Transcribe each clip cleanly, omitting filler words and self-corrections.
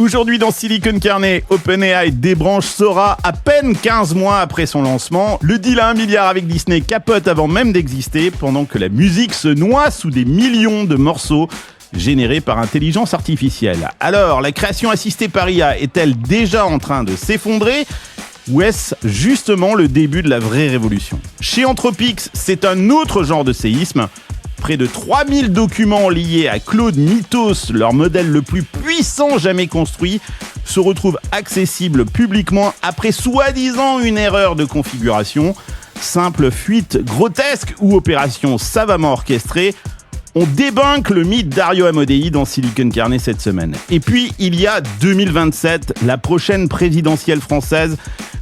Aujourd'hui dans Silicon Carnet, OpenAI débranche Sora à peine 15 mois après son lancement. Le deal à 1 milliard avec Disney capote avant même d'exister, pendant que la musique se noie sous des millions de morceaux générés par intelligence artificielle. Alors, la création assistée par IA est-elle déjà en train de s'effondrer ? Ou est-ce justement le début de la vraie révolution ? Chez Anthropics, c'est un autre genre de séisme. Près de 3000 documents liés à Claude Mythos, leur modèle le plus puissant jamais construit, se retrouvent accessibles publiquement après soi-disant une erreur de configuration. Simple fuite grotesque ou opération savamment orchestrée, on débunk le mythe Dario Amodei dans Silicon Carnet cette semaine. Et puis, il y a 2027, la prochaine présidentielle française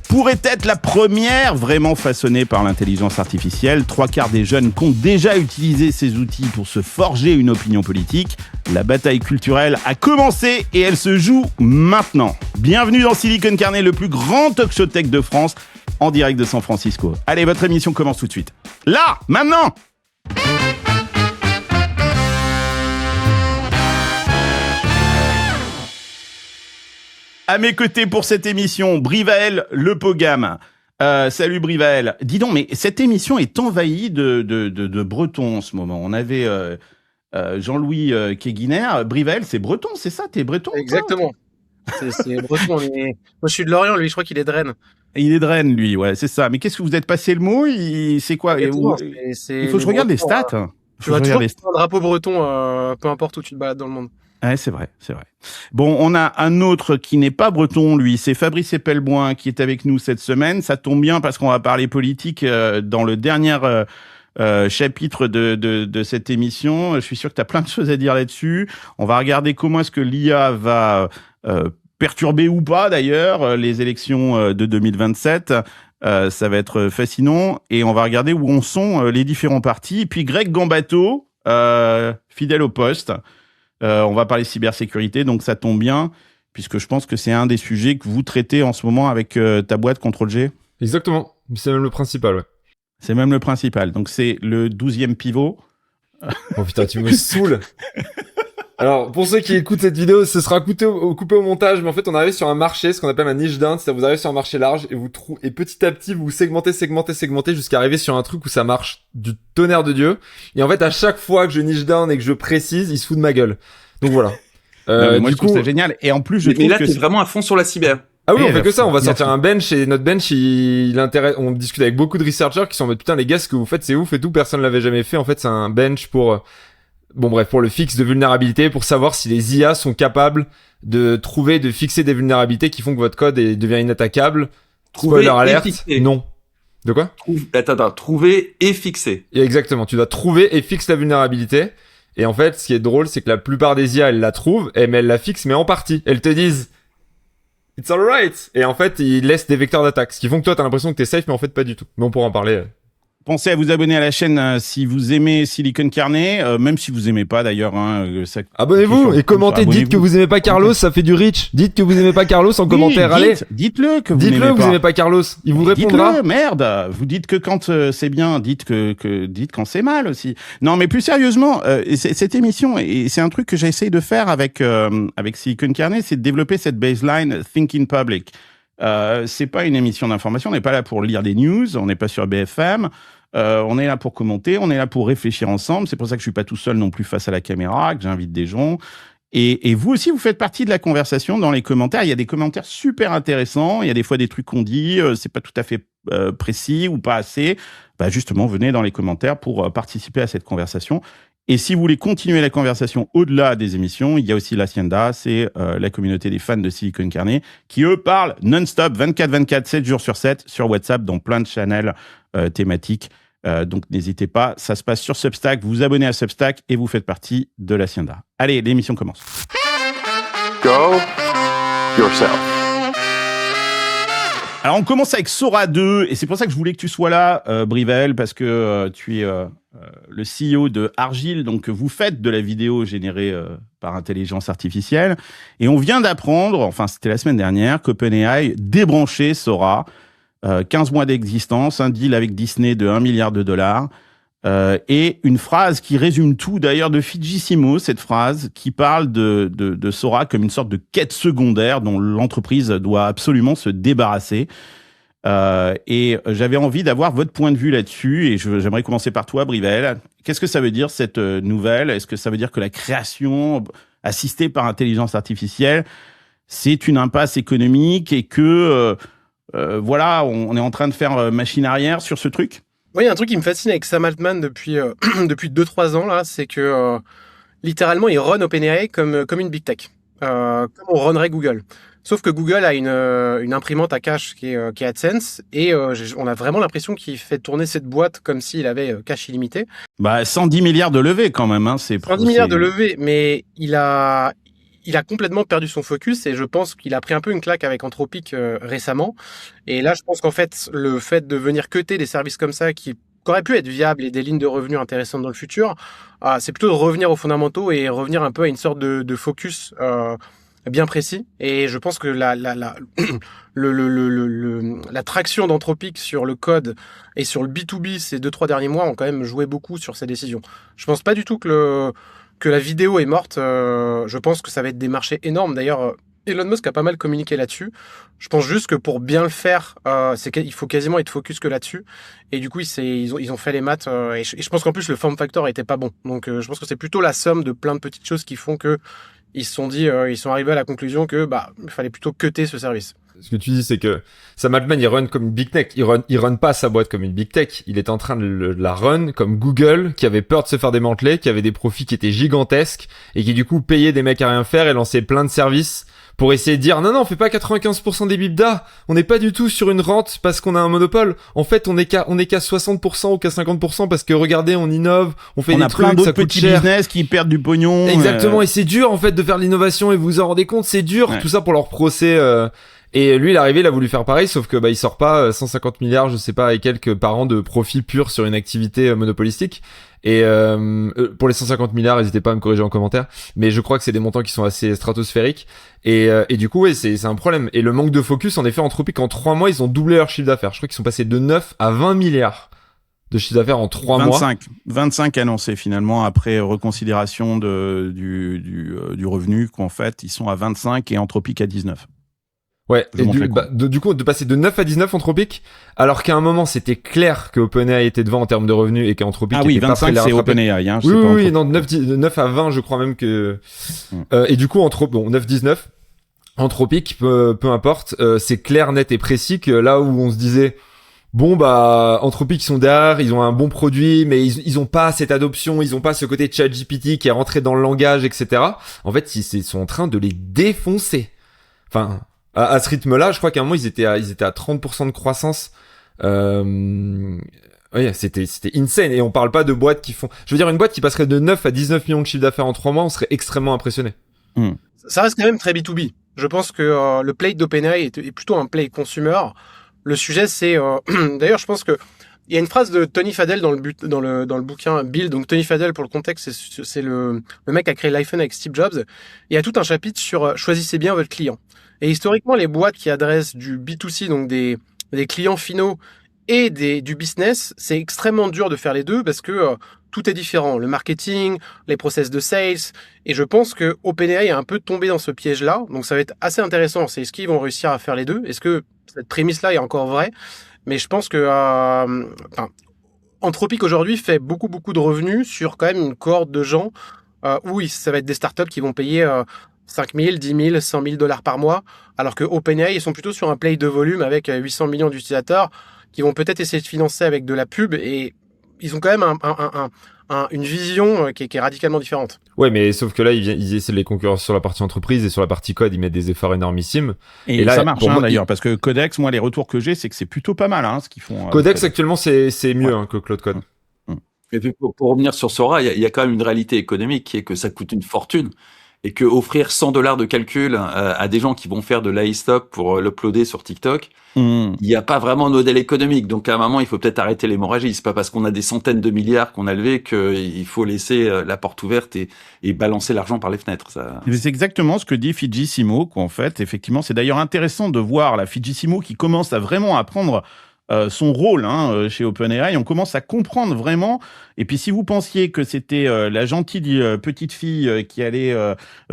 pourrait être la première vraiment façonnée par l'intelligence artificielle. 3/4 des jeunes comptent déjà utiliser ces outils pour se forger une opinion politique. La bataille culturelle a commencé et elle se joue maintenant. Bienvenue dans Silicon Carnet, le plus grand talk show tech de France, en direct de San Francisco. Allez, votre émission commence tout de suite. Là, maintenant! À mes côtés pour cette émission, Brivael Lepogam. Salut Brivael. Dis donc, mais cette émission est envahie de Bretons en ce moment. On avait Jean-Louis Keguiner. Brivael, c'est breton, c'est ça ? T'es breton ? Exactement. C'est breton. Moi, je suis de Lorient, lui, je crois qu'il est de Rennes. Il est de Rennes, lui, ouais, c'est ça. Mais qu'est-ce que vous êtes passé le mot ? C'est quoi ? Il faut que je regarde les stats. Tu vas toujours un drapeau breton, peu importe où tu te balades dans le monde. Ouais, c'est vrai, c'est vrai. Bon, on a un autre qui n'est pas breton, lui, c'est Fabrice Epelboin qui est avec nous cette semaine. Ça tombe bien parce qu'on va parler politique dans le dernier chapitre de cette émission. Je suis sûr que tu as plein de choses à dire là-dessus. On va regarder comment est-ce que l'IA va perturber ou pas, d'ailleurs, les élections de 2027. Ça va être fascinant. Et on va regarder où en sont les différents partis. Et puis Greg Gambato, fidèle au poste. On va parler cybersécurité, donc ça tombe bien, puisque je pense que c'est un des sujets que vous traitez en ce moment avec ta boîte Ctrl-G. Exactement, c'est même le principal, ouais. C'est même le principal, donc c'est le 12e pivot. Oh putain, tu me saoules. Alors, pour ceux qui écoutent cette vidéo, ce sera coupé au montage, mais en fait, on arrive sur un marché, ce qu'on appelle un niche down, c'est-à-dire vous arrivez sur un marché large et petit à petit, vous segmentez jusqu'à arriver sur un truc où ça marche du tonnerre de Dieu. Et en fait, à chaque fois que je niche down et que je précise, il se fout de ma gueule. Donc voilà. Non, moi, je trouve ça génial. Et en plus, je trouve mais là, que t'es vraiment à fond sur la cyber. Ah oui, on fait que ça, on va sortir un bench et notre bench, on discute avec beaucoup de researchers qui sont en mode putain, les gars, ce que vous faites, c'est ouf et tout, personne l'avait jamais fait. En fait, c'est un bench pour le fixe de vulnérabilité, pour savoir si les IA sont capables de fixer des vulnérabilités qui font que votre code devient inattaquable. Spoiler alert. Non. De quoi? Trouver et fixer. Et exactement. Tu dois trouver et fixer la vulnérabilité. Et en fait, ce qui est drôle, c'est que la plupart des IA, elles la trouvent, mais elles la fixent, mais en partie. Elles te disent, it's alright. Et en fait, ils laissent des vecteurs d'attaque. Ce qui font que toi, t'as l'impression que t'es safe, mais en fait, pas du tout. Mais on pourra en parler. Pensez à vous abonner à la chaîne si vous aimez Silicon Carnet, même si vous aimez pas d'ailleurs. Abonnez-vous et commentez. Dites que vous aimez pas Carlos, ça fait du reach. Dites que vous aimez pas Carlos en commentaire. Allez, dites-le que vous dites-le n'aimez que pas. vous aimez pas Carlos. Il vous répondra. Dites-le, merde. Vous dites que quand c'est bien, dites dites quand c'est mal aussi. Non, mais plus sérieusement, cette émission, et c'est un truc que j'ai essayé de faire avec Silicon Carnet, c'est de développer cette baseline Think in Public. C'est pas une émission d'information. On n'est pas là pour lire des news. On n'est pas sur BFM. On est là pour commenter, on est là pour réfléchir ensemble. C'est pour ça que je suis pas tout seul non plus face à la caméra, que j'invite des gens. Et vous aussi, vous faites partie de la conversation dans les commentaires. Il y a des commentaires super intéressants. Il y a des fois des trucs qu'on dit, c'est pas tout à fait précis ou pas assez. Bah justement, venez dans les commentaires pour participer à cette conversation. Et si vous voulez continuer la conversation au-delà des émissions, il y a aussi l'Hacienda, c'est la communauté des fans de Silicon Carnet, qui eux parlent non-stop, 24/24, 7 jours sur 7, sur WhatsApp, dans plein de channels thématiques. Donc n'hésitez pas, ça se passe sur Substack, vous vous abonnez à Substack et vous faites partie de l'Hacienda. Allez, l'émission commence. Go yourself. Alors on commence avec Sora 2, et c'est pour ça que je voulais que tu sois là, Brivael, parce que tu es le CEO de Argile, donc vous faites de la vidéo générée par intelligence artificielle, et on vient d'apprendre, enfin c'était la semaine dernière, qu'OpenAI débranchait Sora, 15 mois d'existence, un deal avec Disney de $1 milliard, Et une phrase qui résume tout, d'ailleurs, de Fidjissimo, cette phrase qui parle de Sora comme une sorte de quête secondaire dont l'entreprise doit absolument se débarrasser. Et j'avais envie d'avoir votre point de vue là-dessus, et j'aimerais commencer par toi, Brivel. Qu'est-ce que ça veut dire, cette nouvelle? Est-ce que ça veut dire que la création assistée par intelligence artificielle, c'est une impasse économique et que, voilà, on est en train de faire machine arrière sur ce truc? Oui, il y a un truc qui me fascine avec Sam Altman depuis 2-3 ans, là, c'est que littéralement, il run OpenAI comme une big tech, comme on runnerait Google. Sauf que Google a une imprimante à cache qui est AdSense, et on a vraiment l'impression qu'il fait tourner cette boîte comme s'il avait cache illimité. 110 milliards de levées quand même. 110 milliards de levées, mais il a complètement perdu son focus, et je pense qu'il a pris un peu une claque avec Anthropic récemment. Et là, je pense qu'en fait, le fait de venir cutter des services comme ça qui auraient pu être viables et des lignes de revenus intéressantes dans le futur, c'est plutôt de revenir aux fondamentaux et revenir un peu à une sorte de focus bien précis. Et je pense que la traction d'Anthropic sur le code et sur le B2B ces 2-3 derniers mois ont quand même joué beaucoup sur ces décisions. Je pense pas du tout que la vidéo est morte. Je pense que ça va être des marchés énormes. D'ailleurs, Elon Musk a pas mal communiqué là-dessus. Je pense juste que pour bien le faire, il faut quasiment être focus que là-dessus. Et du coup, ils ont fait les maths. Et je pense qu'en plus, le form factor était pas bon. Donc, je pense que c'est plutôt la somme de plein de petites choses qui font que ils se sont dit, ils sont arrivés à la conclusion que il fallait plutôt cutter ce service. Ce que tu dis, c'est que Sam Altman, il run comme une big tech. Il run pas sa boîte comme une big tech. Il est en train de la run comme Google, qui avait peur de se faire démanteler, qui avait des profits qui étaient gigantesques, et qui du coup payait des mecs à rien faire et lançait plein de services pour essayer de dire non, on fait pas 95% des EBITDA. On n'est pas du tout sur une rente parce qu'on a un monopole. En fait, on est qu'à 60% ou qu'à 50% parce que regardez, on innove, on fait des trucs, plein d'autres ça coûte petits cher. business qui perdent du pognon. Exactement, et c'est dur en fait de faire de l'innovation, et vous vous en rendez compte, c'est dur. Ouais. Tout ça pour leur procès. Et lui, il est arrivé, il a voulu faire pareil, sauf que il sort pas 150 milliards, je sais pas, et quelques par an de profit pur sur une activité monopolistique. Et pour les 150 milliards, n'hésitez pas à me corriger en commentaire, mais je crois que c'est des montants qui sont assez stratosphériques. Et du coup, ouais, c'est un problème. Et le manque de focus, en effet, Anthropic, en 3 mois, ils ont doublé leur chiffre d'affaires. Je crois qu'ils sont passés de 9 à 20 milliards de chiffre d'affaires en 3 mois. 25 annoncés finalement après reconsidération du revenu, qu'en fait, ils sont à 25 et Anthropic à 19. Ouais, Je et montre l'écran. du coup, de passer de 9 à 19 Anthropic, alors qu'à un moment, c'était clair que OpenAI était devant en termes de revenus et qu'Anthropic Ah oui, était pas prêt 25 à les c'est rattraper. OpenAI, hein, Oui, c'est pas oui, Anthropic. non, de 9 à 20, je crois même que... et du coup, 9-19, Anthropic, peu importe, c'est clair, net et précis que là où on se disait... Bon Anthropic, ils sont derrière, ils ont un bon produit, mais ils ont pas cette adoption, ils ont pas ce côté ChatGPT qui est rentré dans le langage, etc. En fait, ils sont en train de les défoncer. Enfin, à ce rythme-là, je crois qu'à un moment ils étaient à 30% de croissance. Oui, c'était insane. Et on parle pas de boîtes qui font. Je veux dire, une boîte qui passerait de 9 à 19 millions de chiffre d'affaires en 3 mois, on serait extrêmement impressionné. Ça reste quand même très B2B. Je pense que le play d'OpenAI est plutôt un play consumer. Le sujet, c'est... D'ailleurs, je pense que il y a une phrase de Tony Fadell dans le bouquin Build. Donc, Tony Fadell, pour le contexte, c'est le mec qui a créé l'iPhone avec Steve Jobs. Il y a tout un chapitre sur choisissez bien votre client. Et historiquement, les boîtes qui adressent du B2C, donc des clients finaux et du business, c'est extrêmement dur de faire les deux parce que tout est différent. Le marketing, les process de sales. Et je pense que OpenAI est un peu tombé dans ce piège-là. Donc, ça va être assez intéressant. C'est est-ce qu'ils vont réussir à faire les deux? Est-ce que cette prémisse-là est encore vraie? Mais je pense que Anthropic aujourd'hui fait beaucoup de revenus sur quand même une cohorte de gens où ça va être des startups qui vont payer 5 000, 10 000, 100 000 $ par mois, alors que OpenAI, ils sont plutôt sur un play de volume avec 800 millions d'utilisateurs qui vont peut-être essayer de financer avec de la pub, et ils ont quand même une vision qui est radicalement différente. Ouais, mais sauf que là, ils essaient de les concurrencer sur la partie entreprise, et sur la partie code, ils mettent des efforts énormissimes. Et là, ça marche, pour moi, d'ailleurs, parce que Codex, moi, les retours que j'ai, c'est que c'est plutôt pas mal, ce qu'ils font. Codex, actuellement, c'est mieux que Cloud Code. Et puis pour revenir sur Sora, il y a quand même une réalité économique qui est que ça coûte une fortune, et que offrir $100 de calcul à des gens qui vont faire de l'AI-stop pour l'uploader sur TikTok, il n'y a pas vraiment de modèle économique. Donc à un moment, il faut peut-être arrêter l'hémorragie. C'est pas parce qu'on a des centaines de milliards qu'on a levé qu'il faut laisser la porte ouverte et balancer l'argent par les fenêtres. Ça... C'est exactement ce que dit Fidjissimo, qu'en fait, effectivement, c'est d'ailleurs intéressant de voir la Fidjissimo qui commence à vraiment prendre son rôle chez OpenAI. On commence à comprendre vraiment. Et puis, si vous pensiez que c'était la gentille petite fille qui allait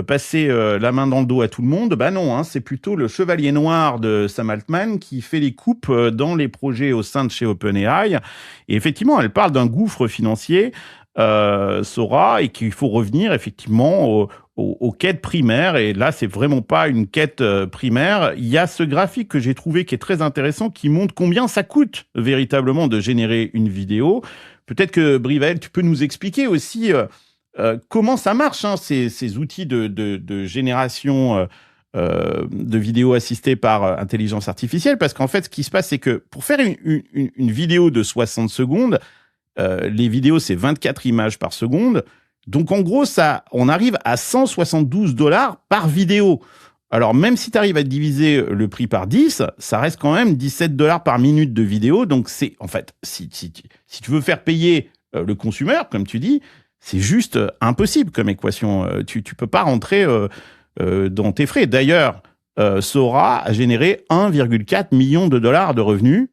passer la main dans le dos à tout le monde, bah non, c'est plutôt le chevalier noir de Sam Altman qui fait les coupes dans les projets au sein de chez OpenAI. Et effectivement, elle parle d'un gouffre financier, Sora, et qu'il faut revenir effectivement aux quêtes primaires. Et là, c'est vraiment pas une quête primaire. Il y a ce graphique que j'ai trouvé qui est très intéressant, qui montre combien ça coûte véritablement de générer une vidéo. Peut-être que, Brivael, tu peux nous expliquer aussi comment ça marche, ces outils de génération de vidéos assistées par intelligence artificielle. Parce qu'en fait, ce qui se passe, c'est que pour faire une vidéo de 60 secondes, les vidéos, c'est 24 images par seconde. Donc, en gros, on arrive à $172 par vidéo. Alors, même si tu arrives à diviser le prix par 10, ça reste quand même $17 par minute de vidéo. Donc, c'est, en fait, si tu veux faire payer le consommateur, comme tu dis, c'est juste impossible comme équation. Tu peux pas rentrer dans tes frais. D'ailleurs, Sora a généré 1,4 million de dollars de revenus.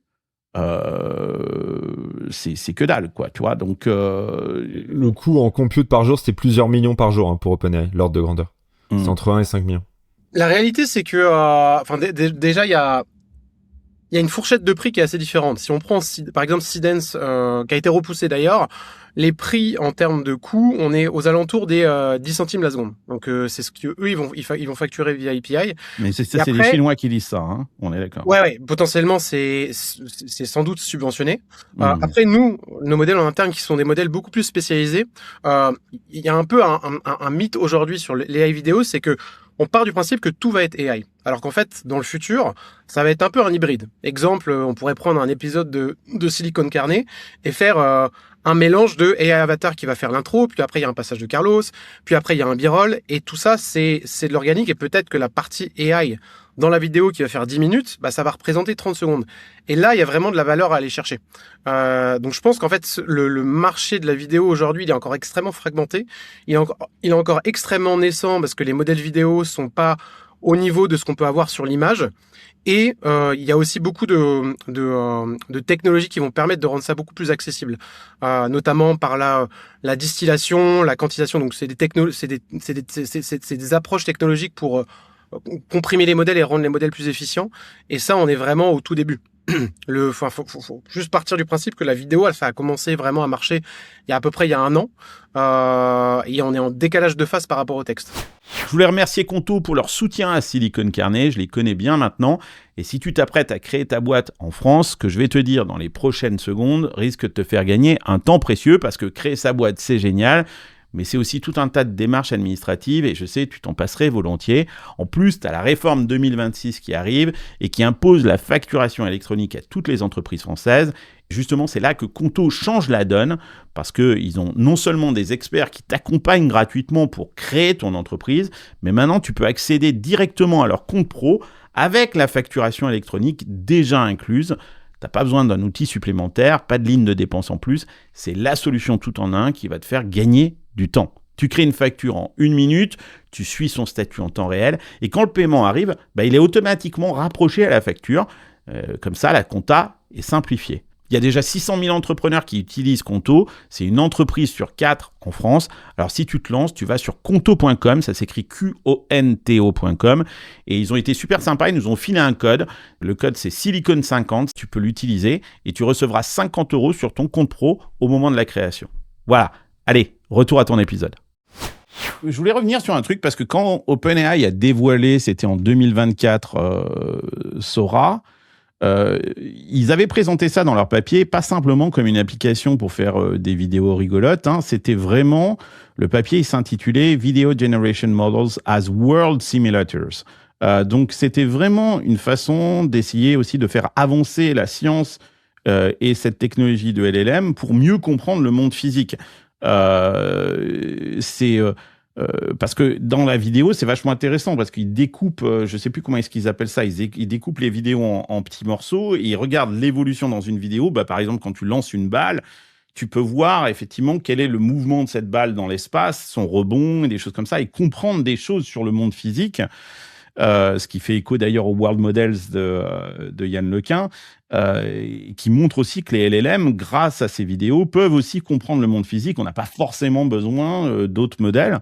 C'est que dalle, quoi, tu vois. Donc, le coût en compute par jour, c'était plusieurs millions par jour pour OpenAI, l'ordre de grandeur. C'est entre 1 et 5 millions. La réalité, c'est que déjà, il y a une fourchette de prix qui est assez différente. Si on prend, par exemple, Seedance, qui a été repoussé d'ailleurs, les prix en termes de coût, on est aux alentours des 10 centimes la seconde. Donc, c'est ce qu'eux, ils vont facturer via API. Mais c'est les Chinois qui disent ça, on est d'accord. Ouais, potentiellement, c'est sans doute subventionné. Après, nous, nos modèles en interne, qui sont des modèles beaucoup plus spécialisés, il y a un peu un mythe aujourd'hui sur l'AI vidéo, c'est que on part du principe que tout va être AI. Alors qu'en fait, dans le futur, ça va être un peu un hybride. Exemple, on pourrait prendre un épisode de Silicon Carnet et faire un mélange de AI Avatar qui va faire l'intro, puis après il y a un passage de Carlos, puis après il y a un b-roll, et tout ça, c'est de l'organique, et peut-être que la partie AI dans la vidéo qui va faire 10 minutes, ça va représenter 30 secondes. Et là, il y a vraiment de la valeur à aller chercher. Donc je pense qu'en fait, le marché de la vidéo aujourd'hui, il est encore extrêmement fragmenté. Il est encore extrêmement naissant parce que les modèles vidéo sont pas au niveau de ce qu'on peut avoir sur l'image. Et il y a aussi beaucoup de technologies qui vont permettre de rendre ça beaucoup plus accessible, notamment par la distillation, la quantisation. Donc c'est des approches technologiques pour comprimer les modèles et rendre les modèles plus efficients. Et ça, on est vraiment au tout début. Faut juste partir du principe que la vidéo, ça a commencé vraiment à marcher il y a à peu près il y a 1 an, et on est en décalage de phase par rapport au texte. Je voulais remercier Conto pour leur soutien à Silicon Carnet, je les connais bien maintenant, et si tu t'apprêtes à créer ta boîte en France, ce que je vais te dire dans les prochaines secondes risque de te faire gagner un temps précieux, parce que créer sa boîte, c'est génial, mais c'est aussi tout un tas de démarches administratives, et je sais, tu t'en passerais volontiers. En plus, tu as la réforme 2026 qui arrive, et qui impose la facturation électronique à toutes les entreprises françaises. Justement, c'est là que Conto change la donne, parce qu'ils ont non seulement des experts qui t'accompagnent gratuitement pour créer ton entreprise, mais maintenant, tu peux accéder directement à leur compte pro, avec la facturation électronique déjà incluse. T'as pas besoin d'un outil supplémentaire, pas de ligne de dépense en plus, c'est la solution tout en un qui va te faire gagner du temps. Tu crées une facture en 1 minute, tu suis son statut en temps réel, et quand le paiement arrive, il est automatiquement rapproché à la facture. Comme ça, la compta est simplifiée. Il y a déjà 600 000 entrepreneurs qui utilisent Conto. C'est une entreprise sur 4 en France. Alors, si tu te lances, tu vas sur conto.com. Ça s'écrit QONTO.com. Et ils ont été super sympas. Ils nous ont filé un code. Le code, c'est Silicon50. Tu peux l'utiliser et tu recevras 50 € sur ton compte pro au moment de la création. Voilà. Allez, retour à ton épisode. Je voulais revenir sur un truc parce que quand OpenAI a dévoilé, c'était en 2024, Sora, ils avaient présenté ça dans leur papier, pas simplement comme une application pour faire des vidéos rigolotes. C'était vraiment, le papier il s'intitulait Video Generation Models as World Simulators. Donc c'était vraiment une façon d'essayer aussi de faire avancer la science et cette technologie de LLM pour mieux comprendre le monde physique. Parce que dans la vidéo, c'est vachement intéressant parce qu'ils découpent, je sais plus comment est-ce qu'ils appellent ça, ils découpent les vidéos en petits morceaux et ils regardent l'évolution dans une vidéo. Par exemple, quand tu lances une balle, tu peux voir effectivement quel est le mouvement de cette balle dans l'espace, son rebond et des choses comme ça, et comprendre des choses sur le monde physique. ce qui fait écho d'ailleurs aux World Models de Yann Lequin, qui montre aussi que les LLM, grâce à ces vidéos, peuvent aussi comprendre le monde physique. On n'a pas forcément besoin d'autres modèles.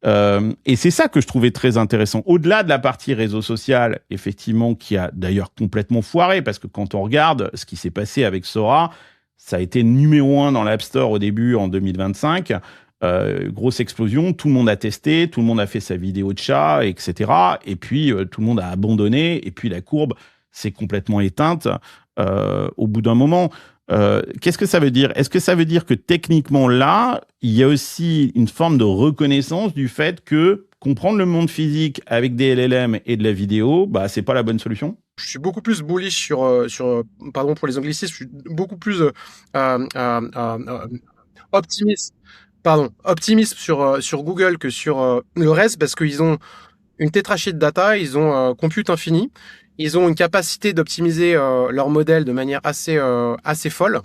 Et c'est ça que je trouvais très intéressant. Au-delà de la partie réseau social, effectivement, qui a d'ailleurs complètement foiré, parce que quand on regarde ce qui s'est passé avec Sora, ça a été numéro 1 dans l'App Store au début, en 2025. Grosse explosion, tout le monde a testé, tout le monde a fait sa vidéo de chat, etc. Et puis, tout le monde a abandonné, et puis la courbe s'est complètement éteinte au bout d'un moment. Qu'est-ce que ça veut dire? Est-ce que ça veut dire que techniquement là, il y a aussi une forme de reconnaissance du fait que comprendre le monde physique avec des LLM et de la vidéo, bah c'est pas la bonne solution? Je suis beaucoup plus bullish sur pardon pour les anglicismes, je suis beaucoup plus optimiste sur Google que sur le reste, parce qu'ils ont une tétrachée de data, ils ont compute infini. Ils ont une capacité d'optimiser leur modèle de manière assez folle.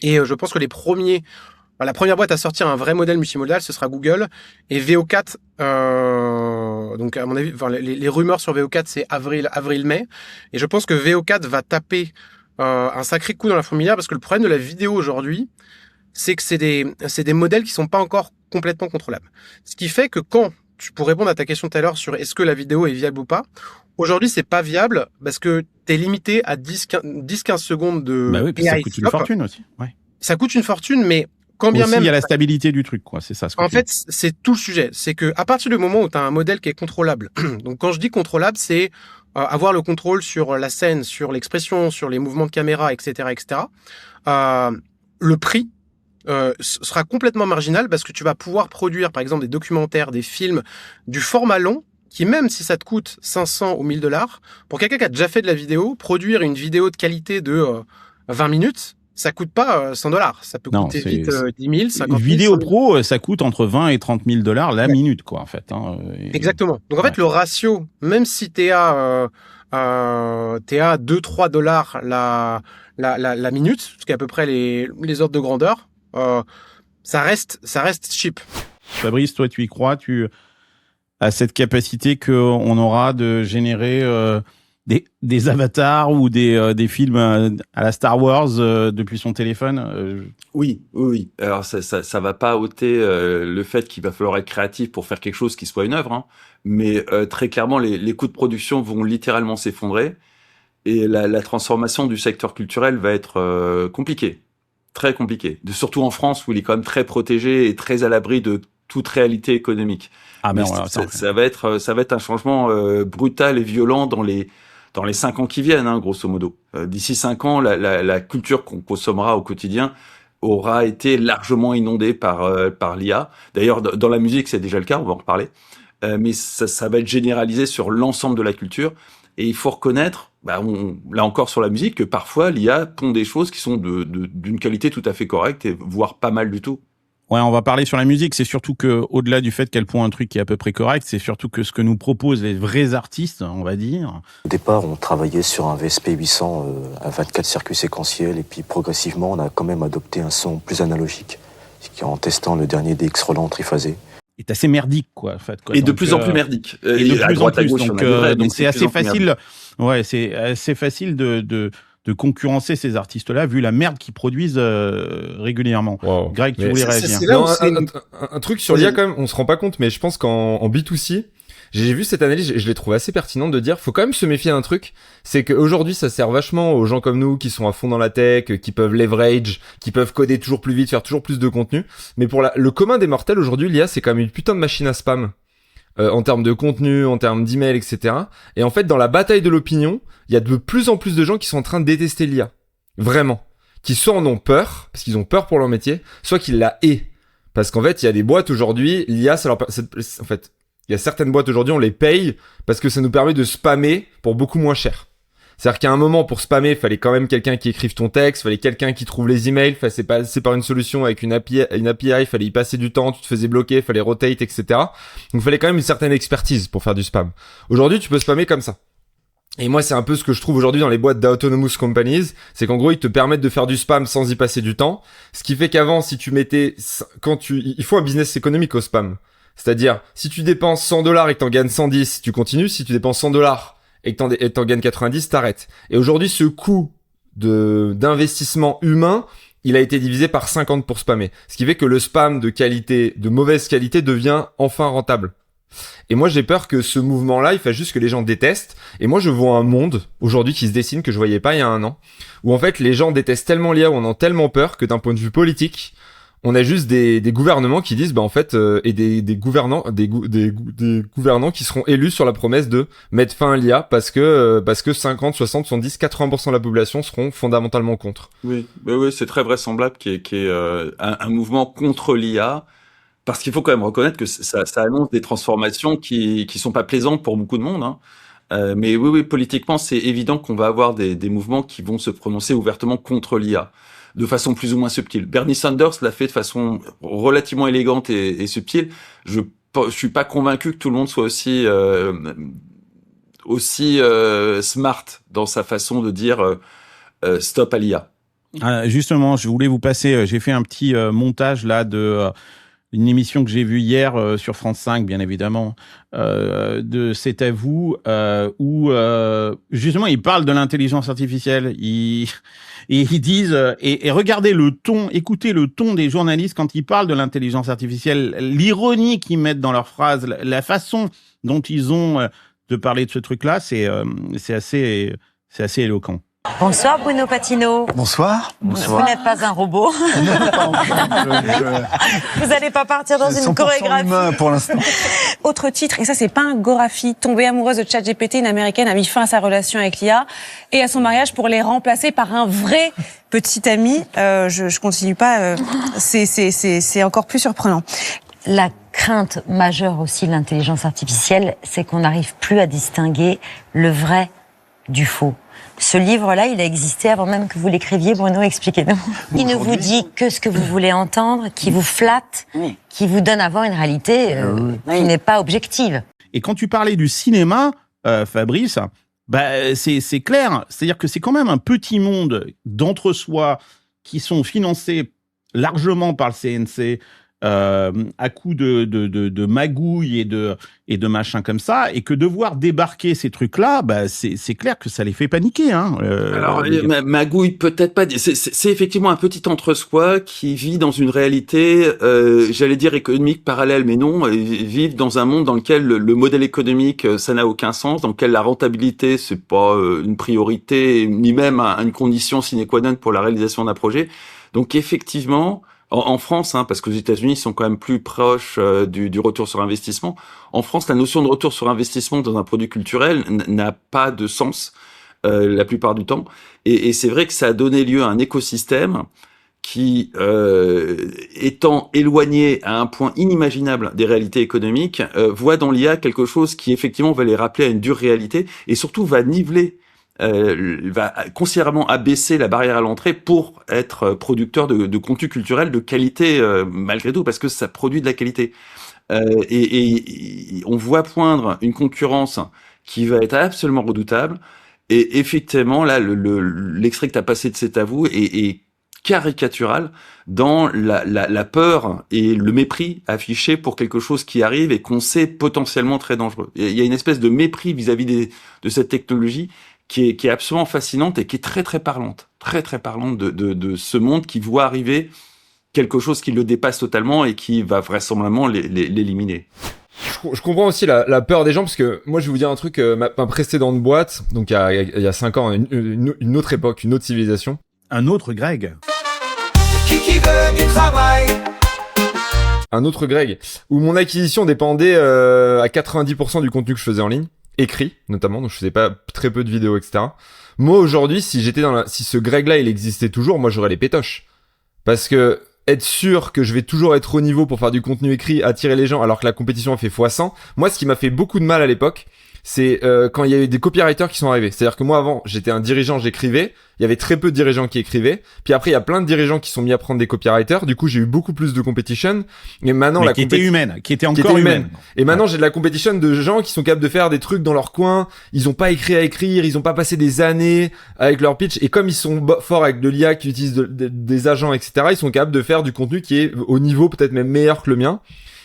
Et je pense que la première boîte à sortir un vrai modèle multimodal, ce sera Google. Et VO4, donc à mon avis, les rumeurs sur VO4, c'est avril-mai. Et je pense que VO4 va taper un sacré coup dans la fourmilière, parce que le problème de la vidéo aujourd'hui, c'est que c'est des modèles qui sont pas encore complètement contrôlables. Ce qui fait que pour répondre à ta question tout à l'heure sur est-ce que la vidéo est viable ou pas, aujourd'hui, c'est pas viable parce que t'es limité à 10-15 secondes de Bah oui, puis ça coûte une fortune aussi. Ouais. Ça coûte une fortune, mais quand bien aussi, même... il y a la stabilité du truc, quoi. C'est ça. En fait, c'est tout le sujet. C'est que à partir du moment où tu as un modèle qui est contrôlable, donc quand je dis contrôlable, c'est avoir le contrôle sur la scène, sur l'expression, sur les mouvements de caméra, etc., etc. Le prix sera complètement marginal, parce que tu vas pouvoir produire, par exemple, des documentaires, des films, du format long, qui, même si ça te coûte 500 ou 1000 $, pour quelqu'un qui a déjà fait de la vidéo, produire une vidéo de qualité de 20 minutes, ça coûte pas 100 $. Ça peut coûter vite 10 000, 50 000. Une vidéo pro, ça coûte entre 20 et 30 000 $ la minute, quoi, en fait. Hein. Exactement. Donc, en fait, le ratio, même si t'es à 2-3 $ la minute, ce qui est à peu près les ordres de grandeur, ça reste cheap. Fabrice, toi, tu y crois? Tu as cette capacité qu'on aura de générer des avatars ou des films à la Star Wars depuis son téléphone? Oui. Alors ça va pas ôter le fait qu'il va falloir être créatif pour faire quelque chose qui soit une œuvre, hein. Mais très clairement, les coûts de production vont littéralement s'effondrer, et la transformation du secteur culturel va être compliquée. Très compliqué, surtout en France, où il est quand même très protégé et très à l'abri de toute réalité économique. Ah mais ça va être un changement brutal et violent dans les 5 ans qui viennent, hein, grosso modo. D'ici 5 ans, la culture qu'on consommera au quotidien aura été largement inondée par l'IA. D'ailleurs, dans la musique, c'est déjà le cas, on va en reparler. Mais ça va être généralisé sur l'ensemble de la culture. Et il faut reconnaître, là encore sur la musique, que parfois l'IA pond des choses qui sont d'une qualité tout à fait correcte, et voire pas mal du tout. Ouais, on va parler sur la musique. C'est surtout que, au-delà du fait qu'elle pond un truc qui est à peu près correct, c'est surtout que ce que nous proposent les vrais artistes, on va dire. Au départ, on travaillait sur un VSP 800 à 24 circuits séquentiels, et puis progressivement, on a quand même adopté un son plus analogique, en testant le dernier DX Roland triphasé. Est assez merdique, quoi, en fait. Et de plus en plus merdique. Et de plus en plus. Donc c'est assez facile. Ouais, c'est assez facile de concurrencer ces artistes-là, vu la merde qu'ils produisent régulièrement. Wow. Greg, tu voulais réagir? Un truc sur l'IA, quand même, on se rend pas compte, mais je pense qu'en B2C, j'ai vu cette analyse, je l'ai trouvé assez pertinente de dire, faut quand même se méfier d'un truc, c'est qu'aujourd'hui, ça sert vachement aux gens comme nous, qui sont à fond dans la tech, qui peuvent leverage, qui peuvent coder toujours plus vite, faire toujours plus de contenu. Mais pour le commun des mortels, aujourd'hui, l'IA, c'est quand même une putain de machine à spam. En termes de contenu, en termes d'email, etc. Et en fait, dans la bataille de l'opinion, il y a de plus en plus de gens qui sont en train de détester l'IA. Vraiment. Qui soit en ont peur, parce qu'ils ont peur pour leur métier, soit qu'ils la haïssent. Parce qu'en fait, il y a des boîtes aujourd'hui, l'IA, en fait, il y a certaines boîtes aujourd'hui, on les paye parce que ça nous permet de spammer pour beaucoup moins cher. C'est-à-dire qu'à un moment, pour spammer, il fallait quand même quelqu'un qui écrive ton texte, il fallait quelqu'un qui trouve les emails, c'est par une solution avec une API, il fallait y passer du temps, tu te faisais bloquer, il fallait rotate, etc. Donc il fallait quand même une certaine expertise pour faire du spam. Aujourd'hui, tu peux spammer comme ça. Et moi, c'est un peu ce que je trouve aujourd'hui dans les boîtes d'autonomous companies, c'est qu'en gros, ils te permettent de faire du spam sans y passer du temps. Ce qui fait qu'avant, si tu mettais, il faut un business économique au spam. C'est-à-dire, si tu dépenses $100 et que t'en gagnes 110, tu continues. Si tu dépenses $100 et que t'en gagnes 90, t'arrêtes. Et aujourd'hui, ce coût d'investissement humain, il a été divisé par 50 pour spammer. Ce qui fait que le spam de qualité, de mauvaise qualité, devient enfin rentable. Et moi, j'ai peur que ce mouvement-là, il fasse juste que les gens détestent. Et moi, je vois un monde, aujourd'hui, qui se dessine, que je voyais pas il y a un an, où en fait, les gens détestent tellement l'IA, on en a tellement peur que d'un point de vue politique, on a juste des gouvernements qui disent, en fait, et des gouvernants qui seront élus sur la promesse de mettre fin à l'IA parce que 50, 60, 70, 80% de la population seront fondamentalement contre. Oui, c'est très vraisemblable qu'il y ait un mouvement contre l'IA. Parce qu'il faut quand même reconnaître que ça annonce des transformations qui sont pas plaisantes pour beaucoup de monde, hein. Mais oui, politiquement, c'est évident qu'on va avoir des mouvements qui vont se prononcer ouvertement contre l'IA, de façon plus ou moins subtile. Bernie Sanders l'a fait de façon relativement élégante et subtile. Je suis pas convaincu que tout le monde soit aussi smart dans sa façon de dire stop à l'IA. Justement, je voulais vous passer, j'ai fait un petit montage là de une émission que j'ai vue hier sur France 5, bien évidemment, de C'est à vous, où justement ils parlent de l'intelligence artificielle. Ils disent et regardez le ton, écoutez le ton des journalistes quand ils parlent de l'intelligence artificielle, l'ironie qu'ils mettent dans leurs phrases, la façon dont ils ont de parler de ce truc-là, c'est assez éloquent. Bonsoir Bruno Patino. Bonsoir. Vous n'êtes pas un robot. Vous n'allez pas partir dans une chorégraphie. Humain pour l'instant. Autre titre, et ça c'est pas un Gorafi, tombée amoureuse de ChatGPT, une américaine a mis fin à sa relation avec l'IA et à son mariage pour les remplacer par un vrai petit ami. Je continue pas, c'est encore plus surprenant. La crainte majeure aussi de l'intelligence artificielle, c'est qu'on n'arrive plus à distinguer le vrai du faux. Ce livre-là, il a existé avant même que vous l'écriviez, Bruno, expliquez-nous. Il ne vous dit que ce que vous voulez entendre, qui vous flatte, qui vous donne à voir une réalité qui n'est pas objective. Et quand tu parlais du cinéma, Fabrice, c'est clair. C'est-à-dire que c'est quand même un petit monde d'entre-soi qui sont financés largement par le CNC, à coup de magouilles et de machins comme ça, et que devoir débarquer ces trucs-là, c'est clair que ça les fait paniquer. Alors, magouille, peut-être pas. C'est effectivement un petit entre-soi qui vit dans une réalité, j'allais dire économique parallèle, mais non, vivent dans un monde dans lequel le modèle économique, ça n'a aucun sens, dans lequel la rentabilité, c'est pas une priorité, ni même une condition sine qua non pour la réalisation d'un projet. Donc, effectivement, en France, parce qu'aux États-Unis, ils sont quand même plus proches du retour sur investissement. En France, la notion de retour sur investissement dans un produit culturel n'a pas de sens la plupart du temps. Et c'est vrai que ça a donné lieu à un écosystème qui, étant éloigné à un point inimaginable des réalités économiques, voit dans l'IA quelque chose qui effectivement va les rappeler à une dure réalité et surtout va niveler va considérablement abaisser la barrière à l'entrée pour être producteur de contenu culturel de qualité malgré tout, parce que ça produit de la qualité. Et on voit poindre une concurrence qui va être absolument redoutable. Et effectivement, là, l'extrait que tu as passé de C'est à vous est caricatural dans la peur et le mépris affiché pour quelque chose qui arrive et qu'on sait potentiellement très dangereux. Il y a une espèce de mépris vis-à-vis de cette technologie qui est absolument fascinante et qui est très très parlante de ce monde qui voit arriver quelque chose qui le dépasse totalement et qui va vraisemblablement l'éliminer. Je comprends aussi la peur des gens, parce que moi je vais vous dire un truc, ma précédente boîte, donc il y a 5 ans, une autre époque, une autre civilisation. Un autre Greg. Qui veut du travail? Un autre Greg, où mon acquisition dépendait à 90% du contenu que je faisais en ligne, écrit notamment, donc je faisais pas très peu de vidéos, etc. Moi aujourd'hui, si ce Greg-là il existait toujours, moi j'aurais les pétoches. Parce que être sûr que je vais toujours être au niveau pour faire du contenu écrit, attirer les gens, alors que la compétition a fait x100. Moi, ce qui m'a fait beaucoup de mal à l'époque, c'est quand il y a eu des copywriters qui sont arrivés. C'est-à-dire que moi, avant, j'étais un dirigeant, j'écrivais. Il y avait très peu de dirigeants qui écrivaient. Puis après, il y a plein de dirigeants qui sont mis à prendre des copywriters. Du coup, j'ai eu beaucoup plus de competition. Et maintenant, qui était humaine, qui était encore humaine. Et maintenant, j'ai de la competition de gens qui sont capables de faire des trucs dans leur coin. Ils ont pas écrit à écrire. Ils ont pas passé des années avec leur pitch. Et comme ils sont forts avec de l'IA, qui utilisent des agents, etc., ils sont capables de faire du contenu qui est au niveau peut-être même meilleur que le mien.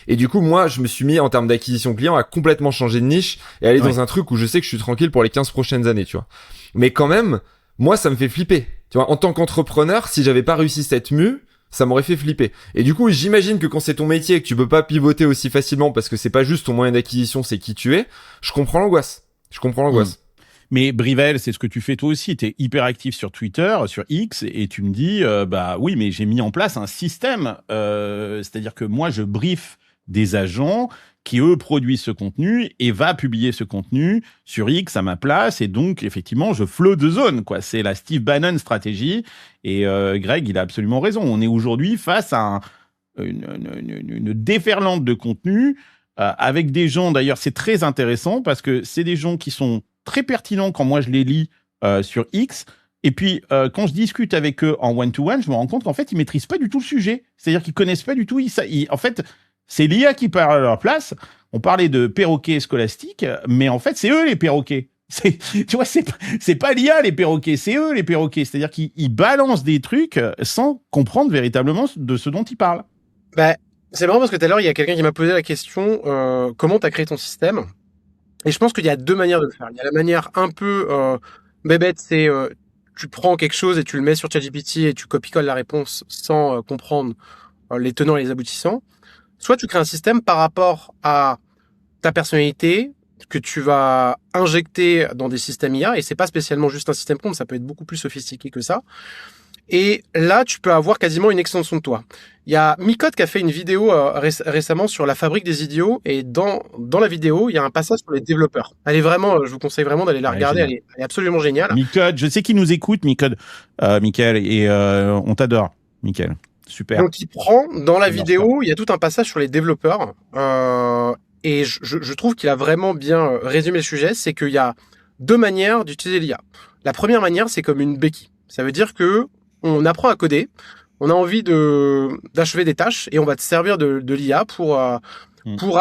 Et du coup, moi, je me suis mis en termes d'acquisition client à complètement changer de niche et aller dans un truc où je sais que je suis tranquille pour les 15 prochaines années, tu vois. Mais quand même, moi, ça me fait flipper. Tu vois, en tant qu'entrepreneur, si j'avais pas réussi cette mue, ça m'aurait fait flipper. Et du coup, j'imagine que quand c'est ton métier et que tu peux pas pivoter aussi facilement parce que c'est pas juste ton moyen d'acquisition, c'est qui tu es, je comprends l'angoisse. Mais Brivel, c'est ce que tu fais toi aussi. Tu es hyper actif sur Twitter, sur X, et tu me dis, bah oui, mais j'ai mis en place un système. C'est-à-dire que moi, je brief des agents qui, eux, produisent ce contenu et va publier ce contenu sur X à ma place. Et donc, effectivement, je flow de zone, quoi. C'est la Steve Bannon stratégie. Et Greg, il a absolument raison. On est aujourd'hui face à une déferlante de contenu avec des gens, d'ailleurs, c'est très intéressant parce que c'est des gens qui sont très pertinents quand moi je les lis sur X. Et puis, quand je discute avec eux en one-to-one, je me rends compte qu'en fait, ils maîtrisent pas du tout le sujet. C'est-à-dire qu'ils connaissent pas du tout. En fait, c'est l'IA qui parle à leur place. On parlait de perroquets scolastiques, mais en fait, c'est eux les perroquets. Tu vois, c'est pas l'IA les perroquets, c'est eux les perroquets. C'est-à-dire qu'ils balancent des trucs sans comprendre véritablement de ce dont ils parlent. Bah, c'est marrant parce que tout à l'heure, il y a quelqu'un qui m'a posé la question comment tu as créé ton système. Et je pense qu'il y a deux manières de le faire. Il y a la manière un peu bébête, c'est tu prends quelque chose et tu le mets sur ChatGPT et tu copie-colles la réponse sans comprendre les tenants et les aboutissants. Soit tu crées un système par rapport à ta personnalité que tu vas injecter dans des systèmes IA, et c'est pas spécialement juste un système prompt, ça peut être beaucoup plus sophistiqué que ça. Et là, tu peux avoir quasiment une extension de toi. Il y a Micode qui a fait une vidéo récemment sur la fabrique des idiots, et dans la vidéo, il y a un passage sur les développeurs. Elle est vraiment, je vous conseille vraiment d'aller la regarder, elle est absolument géniale. Micode, je sais qu'il nous écoute, Micode, Mickaël, et on t'adore, Mickaël. Super. Donc, il prend, dans la vidéo, il y a tout un passage sur les développeurs, et je trouve qu'il a vraiment bien résumé le sujet, c'est qu'il y a deux manières d'utiliser l'IA. La première manière, c'est comme une béquille. Ça veut dire que on apprend à coder, on a envie d'achever des tâches et on va te servir de l'IA pour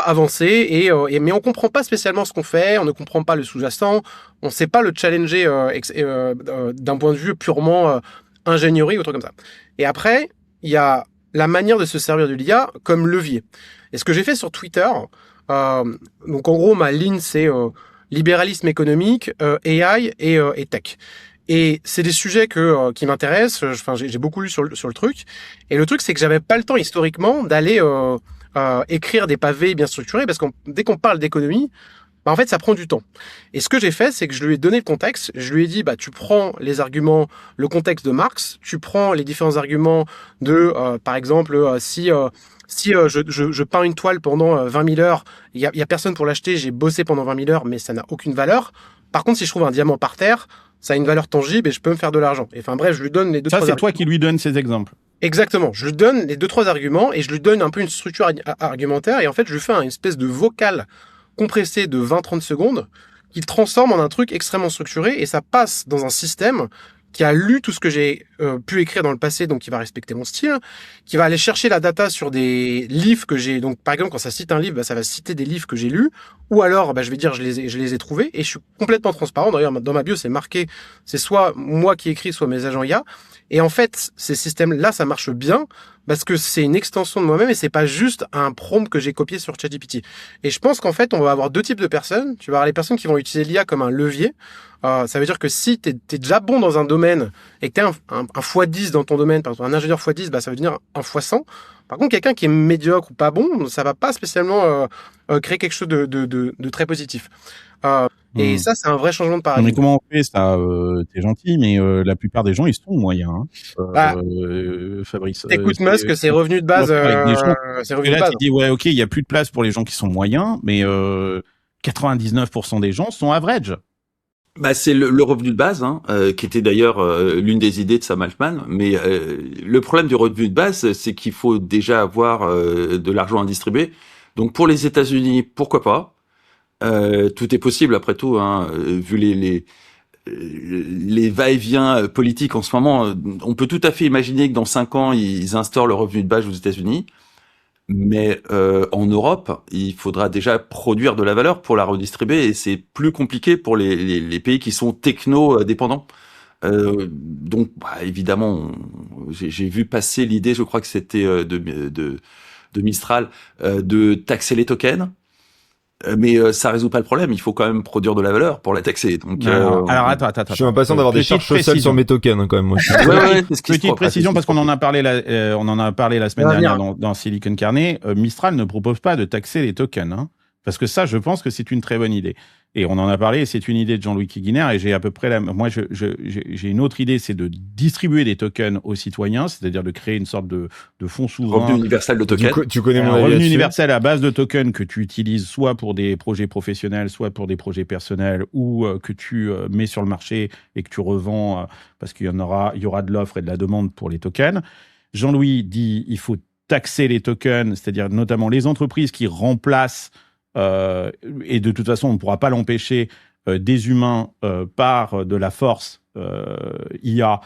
avancer mais on comprend pas spécialement ce qu'on fait, on ne comprend pas le sous-jacent, on sait pas le challenger d'un point de vue purement ingénierie ou truc comme ça. Et après, il y a la manière de se servir de l'IA comme levier. Et ce que j'ai fait sur Twitter, donc en gros ma ligne c'est libéralisme économique, AI et tech. Et c'est des sujets qui m'intéressent. Enfin, j'ai beaucoup lu sur le truc. Et le truc, c'est que j'avais pas le temps historiquement d'aller écrire des pavés bien structurés, parce que dès qu'on parle d'économie, bah, en fait, ça prend du temps. Et ce que j'ai fait, c'est que je lui ai donné le contexte. Je lui ai dit, bah, tu prends les arguments, le contexte de Marx, tu prends les différents arguments de, par exemple, si je peins une toile pendant 20 000 heures, il y a personne pour l'acheter, j'ai bossé pendant 20 000 heures, mais ça n'a aucune valeur. Par contre, si je trouve un diamant par terre, ça a une valeur tangible et je peux me faire de l'argent. Et enfin bref, je lui donne les deux, trois arguments. Ça, c'est toi qui lui donnes ces exemples. Exactement. Je lui donne les 2-3 arguments et je lui donne un peu une structure argumentaire, et en fait, je lui fais une espèce de vocal compressé de 20-30 secondes qu'il transforme en un truc extrêmement structuré, et ça passe dans un système qui a lu tout ce que j'ai pu écrire dans le passé, donc qui va respecter mon style, qui va aller chercher la data sur des livres que j'ai. Donc par exemple, quand ça cite un livre, bah, ça va citer des livres que j'ai lus, ou alors bah, je vais dire je les ai trouvés, et je suis complètement transparent. D'ailleurs, dans ma bio, c'est marqué, c'est soit moi qui écris, soit mes agents IA. Et en fait, ces systèmes-là, ça marche bien parce que c'est une extension de moi-même et c'est pas juste un prompt que j'ai copié sur ChatGPT. Et je pense qu'en fait, on va avoir deux types de personnes. Tu vas avoir les personnes qui vont utiliser l'IA comme un levier. Ça veut dire que si t'es déjà bon dans un domaine et que t'es un x10 dans ton domaine, par exemple un ingénieur x10, bah, ça veut devenir un x100. Par contre, quelqu'un qui est médiocre ou pas bon, ça va pas spécialement créer quelque chose de très positif. Et ça, c'est un vrai changement de paradigme. Mais comment on fait ça T'es gentil, mais la plupart des gens, ils sont moyens. Fabrice. Écoute, Musk, c'est revenu de base. C'est revenu de base. Tu dis, ouais, ok, il y a plus de place pour les gens qui sont moyens, mais 99% des gens sont average. Bah, c'est le revenu de base, qui était d'ailleurs l'une des idées de Sam Altman. Mais le problème du revenu de base, c'est qu'il faut déjà avoir de l'argent à distribuer. Donc pour les États-Unis, pourquoi pas? Tout est possible après tout, vu les va-et-vient politiques en ce moment. On peut tout à fait imaginer que dans 5 ans, ils instaurent le revenu de base aux États-Unis. Mais en Europe, il faudra déjà produire de la valeur pour la redistribuer, et c'est plus compliqué pour les pays qui sont techno-dépendants. Donc, bah, évidemment, j'ai vu passer l'idée, je crois que c'était Mistral, de taxer les tokens. Mais ça résout pas le problème. Il faut quand même produire de la valeur pour la taxer. Donc, alors attends. Je suis impatient d'avoir des charges sociales sur mes tokens, quand même, moi. Petite précision, parce qu'on en a parlé la semaine dernière dans Silicon Carnet. Mistral ne propose pas de taxer les tokens, hein. Parce que ça, je pense que c'est une très bonne idée. Et on en a parlé, et c'est une idée de Jean-Louis Kiguiner, et j'ai à peu près moi, j'ai une autre idée, c'est de distribuer des tokens aux citoyens, c'est-à-dire de créer une sorte de fonds souverain. Revenu universel de tokens. Tu connais mon avis revenu là-dessus. universel à base de tokens que tu utilises soit pour des projets professionnels, soit pour des projets personnels, ou que tu mets sur le marché et que tu revends, parce qu'il y aura de l'offre et de la demande pour les tokens. Jean-Louis dit, il faut taxer les tokens, c'est-à-dire notamment les entreprises qui remplacent et de toute façon, on ne pourra pas l'empêcher, des humains par de la force IA,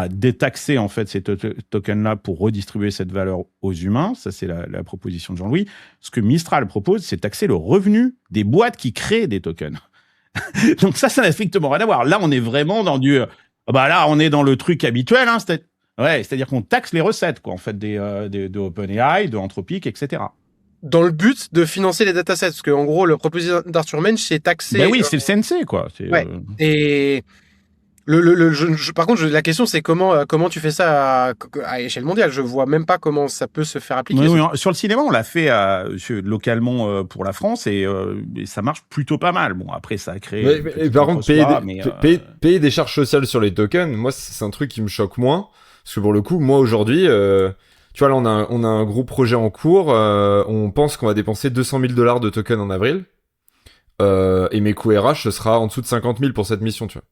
détaxer en fait ces tokens-là pour redistribuer cette valeur aux humains. Ça, c'est la proposition de Jean-Louis. Ce que Mistral propose, c'est taxer le revenu des boîtes qui créent des tokens. Donc ça n'a strictement rien à voir. Là, on est vraiment dans là, on est dans le truc habituel, hein, c'est-à-dire qu'on taxe les recettes, quoi, en fait, de OpenAI, de Anthropic, etc. Dans le but de financer les datasets, parce qu'en gros, le proposition d'Arthur Mensch, c'est taxer. Ben oui, c'est le CNC, quoi. Ouais. Et par contre, la question, c'est comment tu fais ça à échelle mondiale. Je vois même pas comment ça peut se faire appliquer. Oui, sur le cinéma, on l'a fait localement pour la France et ça marche plutôt pas mal. Bon, après, ça a créé. Mais par contre, payer des charges sociales sur les tokens, moi, c'est un truc qui me choque moins. Parce que pour le coup, moi, aujourd'hui, tu vois, là, on a un gros projet en cours. On pense qu'on va dépenser $200,000 de tokens en avril. Et mes coûts RH, ce sera en dessous de 50 000 pour cette mission, tu vois.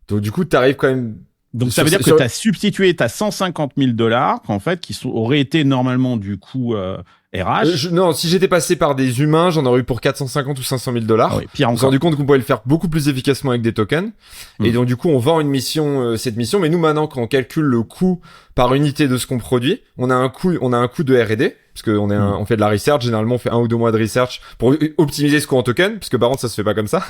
Donc, du coup, t'arrives quand même... Donc, ça veut dire que t'as substitué ta $150,000, en fait, qui auraient été normalement, du coup, RH. Non, si j'étais passé par des humains, j'en aurais eu pour 450 ou $500,000. Ah oui, pire encore. On s'est rendu compte qu'on pouvait le faire beaucoup plus efficacement avec des tokens. Et donc, du coup, on vend cette mission. Mais nous, maintenant, quand on calcule le coût par unité de ce qu'on produit, on a un coût de R&D. Parce que on fait de la research. Généralement, on fait 1 ou 2 mois de research pour optimiser ce coût en token. Parce que par contre, ça se fait pas comme ça.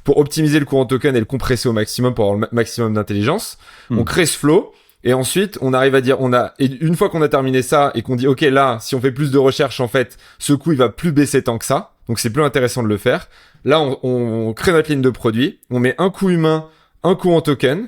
Pour optimiser le coût en token et le compresser au maximum pour avoir le maximum d'intelligence. On crée ce flow. Et ensuite, on arrive à dire, et une fois qu'on a terminé ça et qu'on dit, OK, là, si on fait plus de recherche, en fait, ce coût, il va plus baisser tant que ça. Donc, c'est plus intéressant de le faire. Là, on crée notre ligne de produit. On met un coût humain, un coût en token.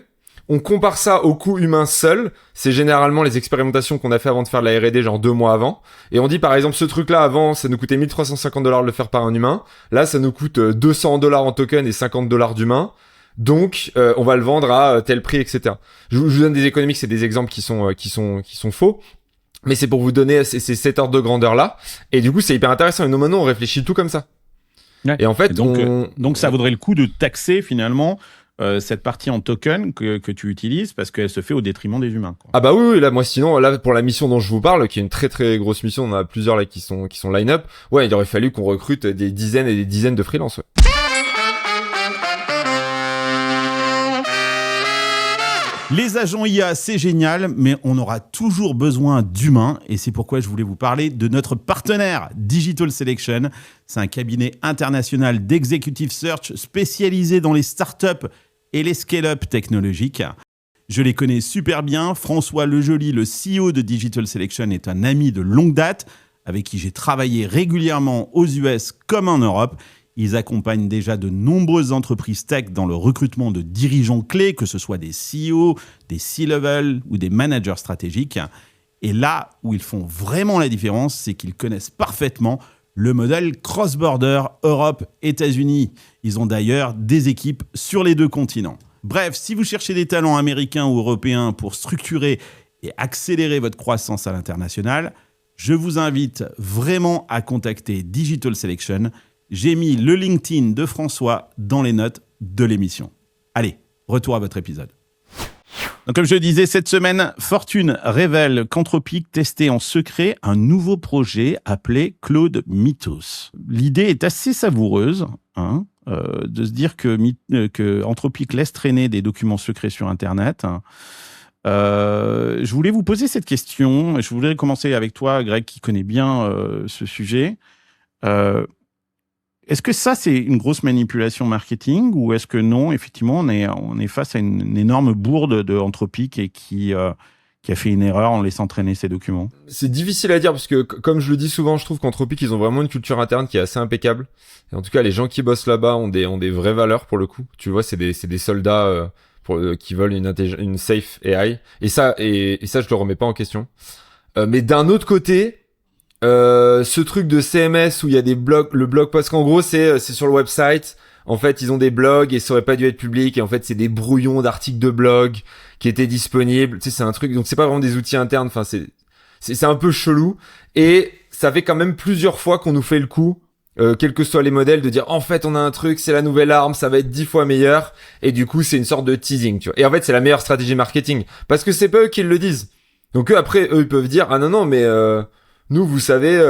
On compare ça au coût humain seul. C'est généralement les expérimentations qu'on a fait avant de faire de la R&D, genre 2 mois avant. Et on dit, par exemple, ce truc-là, avant, ça nous coûtait $1,350 de le faire par un humain. Là, ça nous coûte $200 en token et $50 d'humain. Donc, on va le vendre à tel prix, etc. Je vous donne des économies, c'est des exemples qui sont faux. Mais c'est pour vous donner cet ordre de grandeur-là. Et du coup, c'est hyper intéressant. Et nous, maintenant, on réfléchit tout comme ça. Ouais. Et en fait, donc ça vaudrait le coup de taxer, finalement, cette partie en token que tu utilises parce qu'elle se fait au détriment des humains, quoi. Ah bah oui, là, moi, sinon, là, pour la mission dont je vous parle, qui est une très très grosse mission, on en a plusieurs là qui sont line-up. Ouais, il aurait fallu qu'on recrute des dizaines et des dizaines de freelances, ouais. Les agents IA, c'est génial, mais on aura toujours besoin d'humains. Et c'est pourquoi je voulais vous parler de notre partenaire, Digital Selection. C'est un cabinet international d'executive search spécialisé dans les startups et les scale-up technologiques. Je les connais super bien. François Lejoly, le CEO de Digital Selection, est un ami de longue date avec qui j'ai travaillé régulièrement aux US comme en Europe. Ils accompagnent déjà de nombreuses entreprises tech dans le recrutement de dirigeants clés, que ce soit des CEO, des C-level ou des managers stratégiques. Et là où ils font vraiment la différence, c'est qu'ils connaissent parfaitement le modèle cross-border Europe-États-Unis. Ils ont d'ailleurs des équipes sur les 2 continents. Bref, si vous cherchez des talents américains ou européens pour structurer et accélérer votre croissance à l'international, je vous invite vraiment à contacter Digital Selection. J'ai mis le LinkedIn de François dans les notes de l'émission. Allez, retour à votre épisode. Donc, comme je le disais, cette semaine, Fortune révèle qu'Anthropic testait en secret un nouveau projet appelé Claude Mythos. L'idée est assez savoureuse, de se dire que Anthropic laisse traîner des documents secrets sur Internet. Je voulais vous poser cette question. Je voulais commencer avec toi, Greg, qui connaît bien ce sujet. Est-ce que ça, c'est une grosse manipulation marketing ou est-ce que non, effectivement, on est face à une énorme bourde de Anthropic et qui qui a fait une erreur en laissant traîner ces documents? C'est difficile à dire parce que, comme je le dis souvent, je trouve qu'Anthropic, ils ont vraiment une culture interne qui est assez impeccable. Et en tout cas, les gens qui bossent là-bas ont des vraies valeurs pour le coup. Tu vois, c'est des soldats qui veulent une safe AI. Et ça, je le remets pas en question. Mais d'un autre côté, ce truc de CMS où il y a des blogs, le blog post, qu'en gros, c'est sur le website. En fait, ils ont des blogs et ça aurait pas dû être public. Et en fait, c'est des brouillons d'articles de blog qui étaient disponibles. Tu sais, c'est un truc. Donc, c'est pas vraiment des outils internes. Enfin, c'est un peu chelou. Et ça fait quand même plusieurs fois qu'on nous fait le coup, quels que soient les modèles, de dire en fait, on a un truc, c'est la nouvelle arme, ça va être 10 fois meilleur. Et du coup, c'est une sorte de teasing, tu vois. Et en fait, c'est la meilleure stratégie marketing parce que c'est pas eux qui le disent. Donc eux, après, eux, ils peuvent dire ah non, mais nous, vous savez.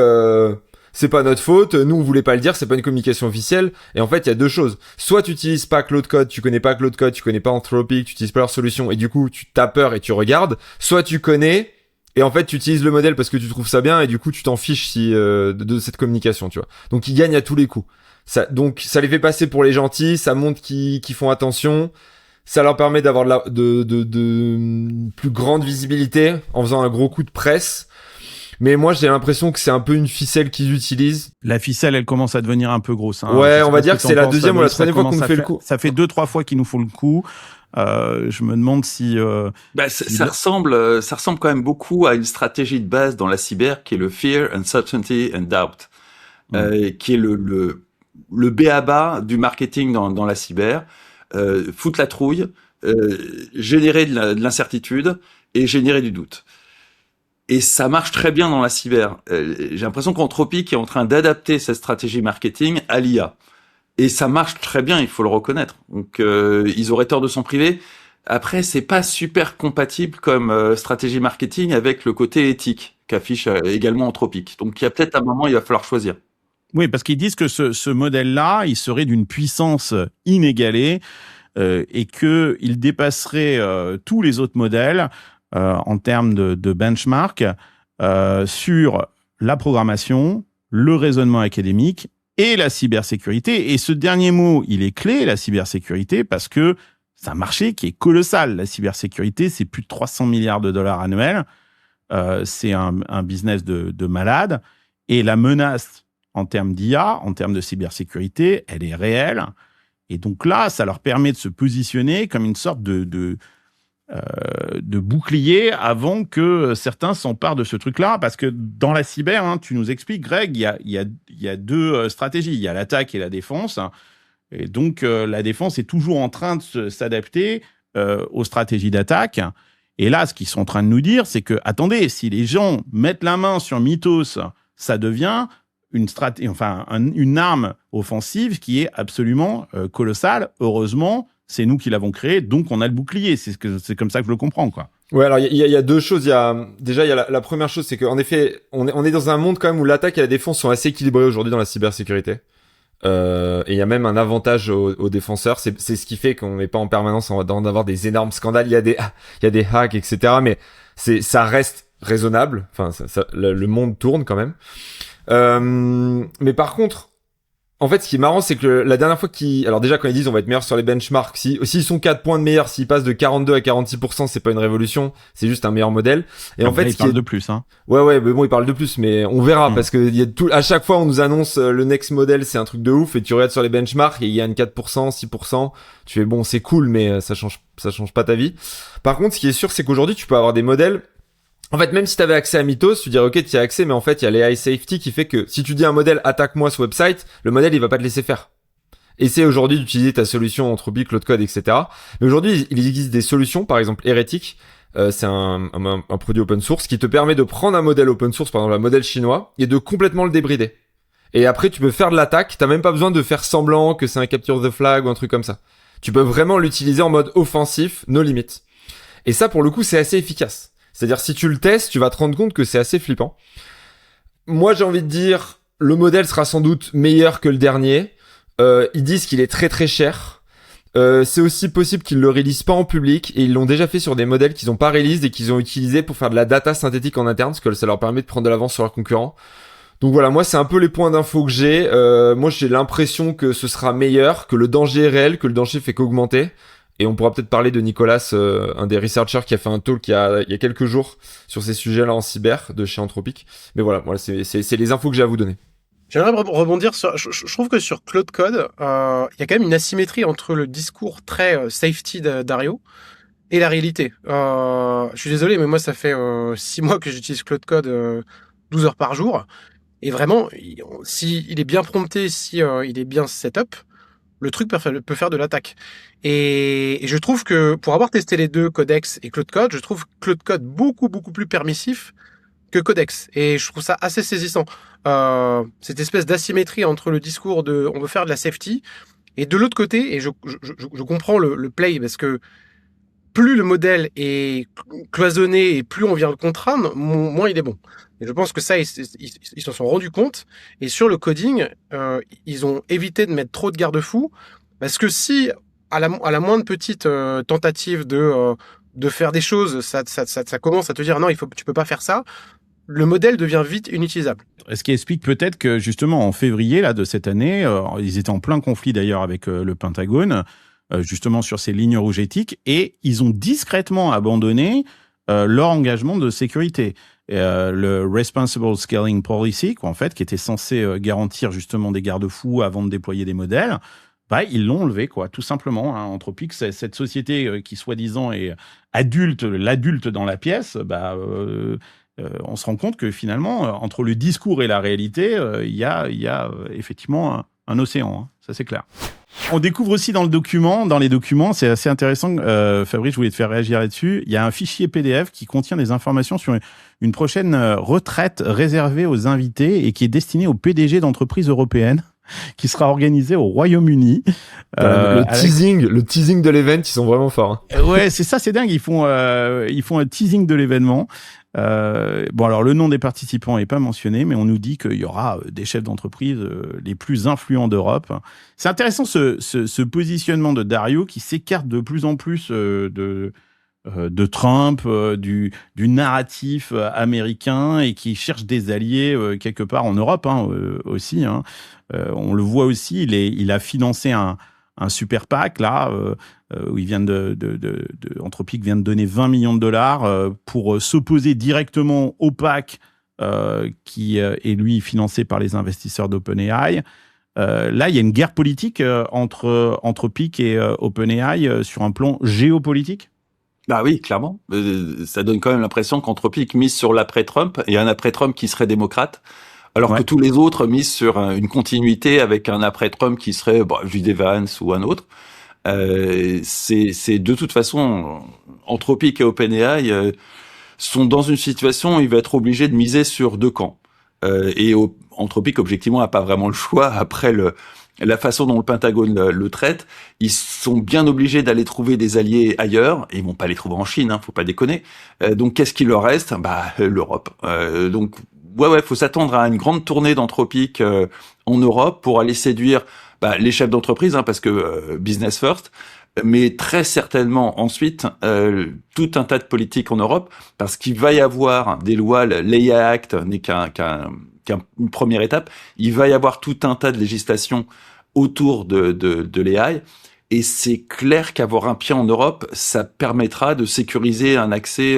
C'est pas notre faute, nous on voulait pas le dire, c'est pas une communication officielle. Et en fait, il y a deux choses. Soit tu utilises pas Claude Code, tu connais pas Claude Code, tu connais pas Anthropic, tu utilises pas leur solution et du coup tu t'as peur et tu regardes. Soit tu connais et en fait tu utilises le modèle parce que tu trouves ça bien et du coup tu t'en fiches de cette communication, tu vois. Donc ils gagnent à tous les coups. Donc ça les fait passer pour les gentils, ça montre qu'ils font attention. Ça leur permet d'avoir de plus grande visibilité en faisant un gros coup de presse. Mais moi, j'ai l'impression que c'est un peu une ficelle qu'ils utilisent. La ficelle, elle commence à devenir un peu grosse. Hein. Ouais, on va dire que c'est la deuxième ou la troisième fois qu'on nous fait le coup. Ça fait 2-3 fois qu'ils nous font le coup. Je me demande si... ça ressemble quand même beaucoup à une stratégie de base dans la cyber qui est le fear, uncertainty and doubt, qui est le b.a.-ba du marketing dans la cyber. Foutre la trouille, générer de l'incertitude et générer du doute. Et ça marche très bien dans la cyber. J'ai l'impression qu'Anthropic est en train d'adapter cette stratégie marketing à l'IA. Et ça marche très bien, il faut le reconnaître. Donc, ils auraient tort de s'en priver. Après, c'est pas super compatible comme stratégie marketing avec le côté éthique qu'affiche également Anthropic. Donc, il y a peut-être un moment, il va falloir choisir. Oui, parce qu'ils disent que ce modèle-là, il serait d'une puissance inégalée et qu'il dépasserait tous les autres modèles en termes de benchmark sur la programmation, le raisonnement académique et la cybersécurité. Et ce dernier mot, il est clé, la cybersécurité, parce que c'est un marché qui est colossal. La cybersécurité, c'est plus de 300 milliards de dollars annuels. C'est un business de malade. Et la menace en termes d'IA, en termes de cybersécurité, elle est réelle. Et donc là, ça leur permet de se positionner comme une sorte de bouclier avant que certains s'emparent de ce truc-là, parce que dans la cyber, hein, tu nous expliques, Greg, il y a deux stratégies, il y a l'attaque et la défense, et donc la défense est toujours en train de s'adapter aux stratégies d'attaque, et là, ce qu'ils sont en train de nous dire, c'est que, attendez, si les gens mettent la main sur Mythos, ça devient une arme offensive qui est absolument colossale. Heureusement, c'est nous qui l'avons créé, donc on a le bouclier. C'est comme ça que je le comprends, quoi. Ouais, alors il y a deux choses. Il y a la première chose, c'est qu'en effet, on est dans un monde quand même où l'attaque et la défense sont assez équilibrées aujourd'hui dans la cybersécurité. Et il y a même un avantage aux défenseurs. C'est ce qui fait qu'on n'est pas en permanence en train d'avoir des énormes scandales. Il y a des hacks, etc. Mais ça reste raisonnable. Enfin, le monde tourne quand même. Mais par contre, en fait, ce qui est marrant, c'est que la dernière fois alors déjà, quand ils disent on va être meilleur sur les benchmarks, s'ils sont 4 points de meilleur, s'ils passent de 42 à 46%, c'est pas une révolution, c'est juste un meilleur modèle. Et en fait, ils parlent de plus, hein. Ouais, mais bon, ils parlent de plus, mais on verra, parce que à chaque fois, on nous annonce le next model, c'est un truc de ouf, et tu regardes sur les benchmarks, et il y a une 4%, 6%, tu fais bon, c'est cool, mais ça change pas ta vie. Par contre, ce qui est sûr, c'est qu'aujourd'hui, tu peux avoir des modèles. En fait, même si tu avais accès à Mythos, tu dirais ok, tu as accès, mais en fait, il y a l'AI safety qui fait que si tu dis à un modèle attaque-moi ce website, le modèle il va pas te laisser faire. Essaie aujourd'hui d'utiliser ta solution Anthropic, Claude Code, etc. Mais aujourd'hui, il existe des solutions, par exemple Heretic, c'est un produit open source qui te permet de prendre un modèle open source, par exemple un modèle chinois, et de complètement le débrider. Et après, tu peux faire de l'attaque. T'as même pas besoin de faire semblant que c'est un capture the flag ou un truc comme ça. Tu peux vraiment l'utiliser en mode offensif, no limit. Et ça, pour le coup, c'est assez efficace. C'est-à-dire, si tu le testes, tu vas te rendre compte que c'est assez flippant. Moi, j'ai envie de dire, le modèle sera sans doute meilleur que le dernier. Ils disent qu'il est très très cher. C'est aussi possible qu'ils le releasent pas en public, et ils l'ont déjà fait sur des modèles qu'ils ont pas released et qu'ils ont utilisés pour faire de la data synthétique en interne, parce que ça leur permet de prendre de l'avance sur leurs concurrents. Donc voilà, moi, c'est un peu les points d'info que j'ai. Moi, j'ai l'impression que ce sera meilleur, que le danger est réel, que le danger fait qu'augmenter. Et on pourra peut-être parler de Nicolas, un des researchers qui a fait un talk il y a quelques jours sur ces sujets-là en cyber de chez Anthropic. Mais voilà, c'est les infos que j'ai à vous donner. J'aimerais rebondir sur. Je trouve que sur Claude Code, il y a quand même une asymétrie entre le discours très safety d'Ario et la réalité. Je suis désolé, mais moi, ça fait 6 mois que j'utilise Claude Code 12 heures par jour. Et vraiment, si il est bien prompté, si il est bien setup, le truc peut faire de l'attaque. Et je trouve que pour avoir testé les deux, Codex et Claude Code, je trouve Claude Code beaucoup plus permissif que Codex. Et je trouve ça assez saisissant. Cette espèce d'asymétrie entre le discours de on veut faire de la safety et de l'autre côté, et je comprends le play parce que plus le modèle est cloisonné et plus on vient le contraindre, moins il est bon. Et je pense que ça, ils s'en sont rendus compte. Et sur le coding, ils ont évité de mettre trop de garde-fous parce que si à la moindre petite tentative de faire des choses, ça commence à te dire non, tu peux pas faire ça. Le modèle devient vite inutilisable. Ce qui explique peut-être que justement en février là de cette année, ils étaient en plein conflit d'ailleurs avec le Pentagone, justement sur ces lignes rouges éthiques, et ils ont discrètement abandonné leur engagement de sécurité. Le Responsible Scaling Policy, quoi, en fait, qui était censé garantir justement des garde-fous avant de déployer des modèles, bah, ils l'ont enlevé, quoi, tout simplement. Hein. Anthropic, c'est cette société qui soi-disant est l'adulte dans la pièce, bah, on se rend compte que finalement, entre le discours et la réalité, il y a effectivement un océan, hein, ça c'est clair. On découvre aussi dans les documents, c'est assez intéressant, Fabrice, je voulais te faire réagir là-dessus, il y a un fichier PDF qui contient des informations sur une prochaine retraite réservée aux invités et qui est destinée aux PDG d'entreprises européennes, qui sera organisée au Royaume-Uni. Le teasing de l'event, ils sont vraiment forts. Hein. Ouais, c'est ça, c'est dingue, ils font un teasing de l'événement. Bon, alors le nom des participants est pas mentionné, mais on nous dit qu'il y aura des chefs d'entreprise les plus influents d'Europe. C'est intéressant ce positionnement de Dario qui s'écarte de plus en plus de Trump, du narratif américain, et qui cherche des alliés quelque part en Europe aussi. Hein. On le voit aussi, il a financé un super PAC là où il vient Anthropic vient de donner 20 millions de dollars pour s'opposer directement au PAC qui est lui financé par les investisseurs d'OpenAI. Là, il y a une guerre politique entre Anthropic et OpenAI sur un plan géopolitique. Bah oui, clairement. Ça donne quand même l'impression qu'Anthropic mise sur l'après-Trump et un après-Trump qui serait démocrate. Alors que tous les autres misent sur une continuité avec un après-Trump qui serait J.D. Vance ou un autre. C'est de toute façon, Anthropic et OpenAI sont dans une situation où il va être obligé de miser sur deux camps. Et Anthropic, objectivement, n'a pas vraiment le choix après la façon dont le Pentagone le traite. Ils sont bien obligés d'aller trouver des alliés ailleurs. Et ils vont pas les trouver en Chine, faut pas déconner. Donc, qu'est-ce qu'il leur reste ? L'Europe. Donc, ouais, faut s'attendre à une grande tournée d'Anthropic en Europe pour aller séduire les chefs d'entreprise, parce que business first, mais très certainement ensuite tout un tas de politiques en Europe, parce qu'il va y avoir des lois, l'AIA Act n'est qu'une première étape, il va y avoir tout un tas de législations autour de l'AI, et c'est clair qu'avoir un pied en Europe, ça permettra de sécuriser un accès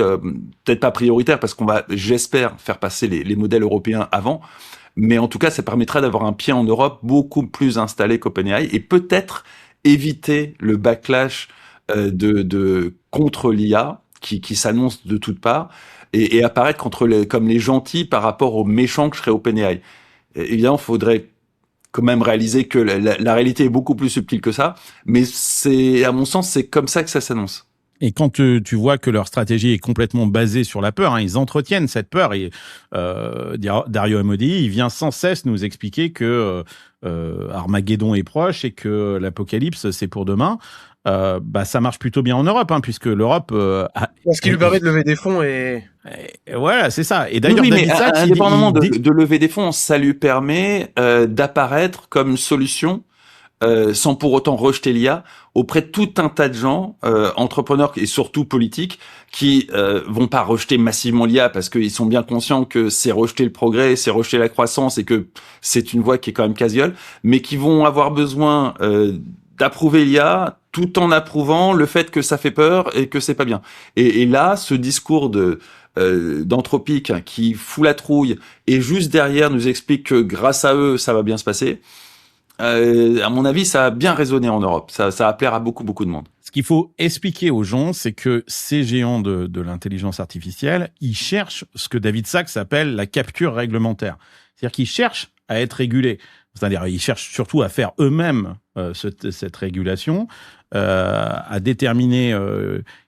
peut-être pas prioritaire, parce qu'on va, j'espère, faire passer les modèles européens avant, mais en tout cas, ça permettra d'avoir un pied en Europe beaucoup plus installé qu'OpenAI, et peut-être éviter le backlash contre l'IA qui s'annonce de toutes parts, et apparaître comme les gentils par rapport aux méchants que serait OpenAI. Évidemment, il faudrait quand même réaliser que la réalité est beaucoup plus subtile que ça, mais à mon sens, c'est comme ça que ça s'annonce. Et quand tu vois que leur stratégie est complètement basée sur la peur, ils entretiennent cette peur. Et Dario Amodei, il vient sans cesse nous expliquer que Armageddon est proche et que l'apocalypse, c'est pour demain. Ça marche plutôt bien en Europe, puisque l'Europe... ce qui lui permet de lever des fonds et voilà, c'est ça. Et d'ailleurs, oui, mais indépendamment de lever des fonds, ça lui permet d'apparaître comme une solution sans pour autant rejeter l'IA auprès de tout un tas de gens, entrepreneurs et surtout politiques, qui vont pas rejeter massivement l'IA parce qu'ils sont bien conscients que c'est rejeter le progrès, c'est rejeter la croissance et que c'est une voie qui est quand même casiolle, mais qui vont avoir besoin d'approuver l'IA tout en approuvant le fait que ça fait peur et que c'est pas bien. Et là, ce discours d'Anthropic qui fout la trouille et juste derrière nous explique que grâce à eux, ça va bien se passer. À mon avis, ça a bien résonné en Europe. Ça va plaire à beaucoup de monde. Ce qu'il faut expliquer aux gens, c'est que ces géants de l'intelligence artificielle, ils cherchent ce que David Sachs appelle la capture réglementaire. C'est-à-dire qu'ils cherchent à être régulés. C'est-à-dire ils cherchent surtout à faire eux-mêmes cette régulation, à déterminer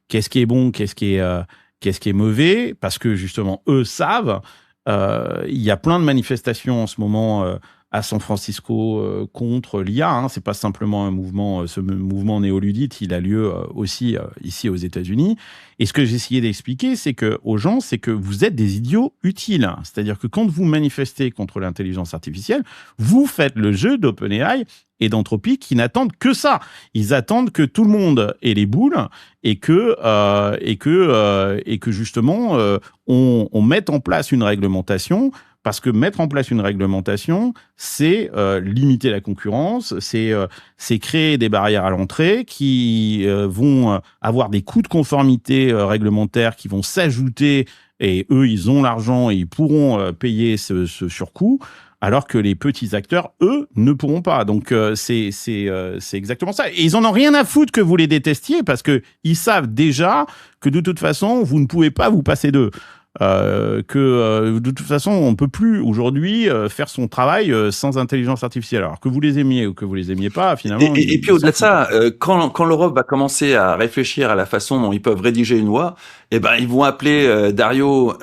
qu'est-ce qui est bon, qu'est-ce qui est mauvais, parce que justement, eux savent. Il y a plein de manifestations en ce moment à San Francisco contre l'IA. Hein. C'est pas simplement un mouvement, ce mouvement néoludite, il a lieu aussi ici aux États-Unis. Et ce que j'ai essayé d'expliquer, c'est que aux gens, c'est que vous êtes des idiots utiles. C'est-à-dire que quand vous manifestez contre l'intelligence artificielle, vous faites le jeu d'OpenAI et d'Anthropic qui n'attendent que ça. Ils attendent que tout le monde ait les boules et que justement on mette en place une réglementation. Parce que mettre en place une réglementation, c'est limiter la concurrence, c'est créer des barrières à l'entrée qui vont avoir des coûts de conformité réglementaires qui vont s'ajouter, et eux, ils ont l'argent et ils pourront payer ce surcoût, alors que les petits acteurs, eux, ne pourront pas. Donc c'est exactement ça. Et ils en ont rien à foutre que vous les détestiez, parce que ils savent déjà que de toute façon, vous ne pouvez pas vous passer d'eux. De toute façon, on peut plus aujourd'hui faire son travail sans intelligence artificielle. Alors que vous les aimiez ou que vous les aimiez pas, finalement. Et puis au-delà de ça, quand l'Europe va commencer à réfléchir à la façon dont ils peuvent rédiger une loi, eh ben ils vont appeler Dario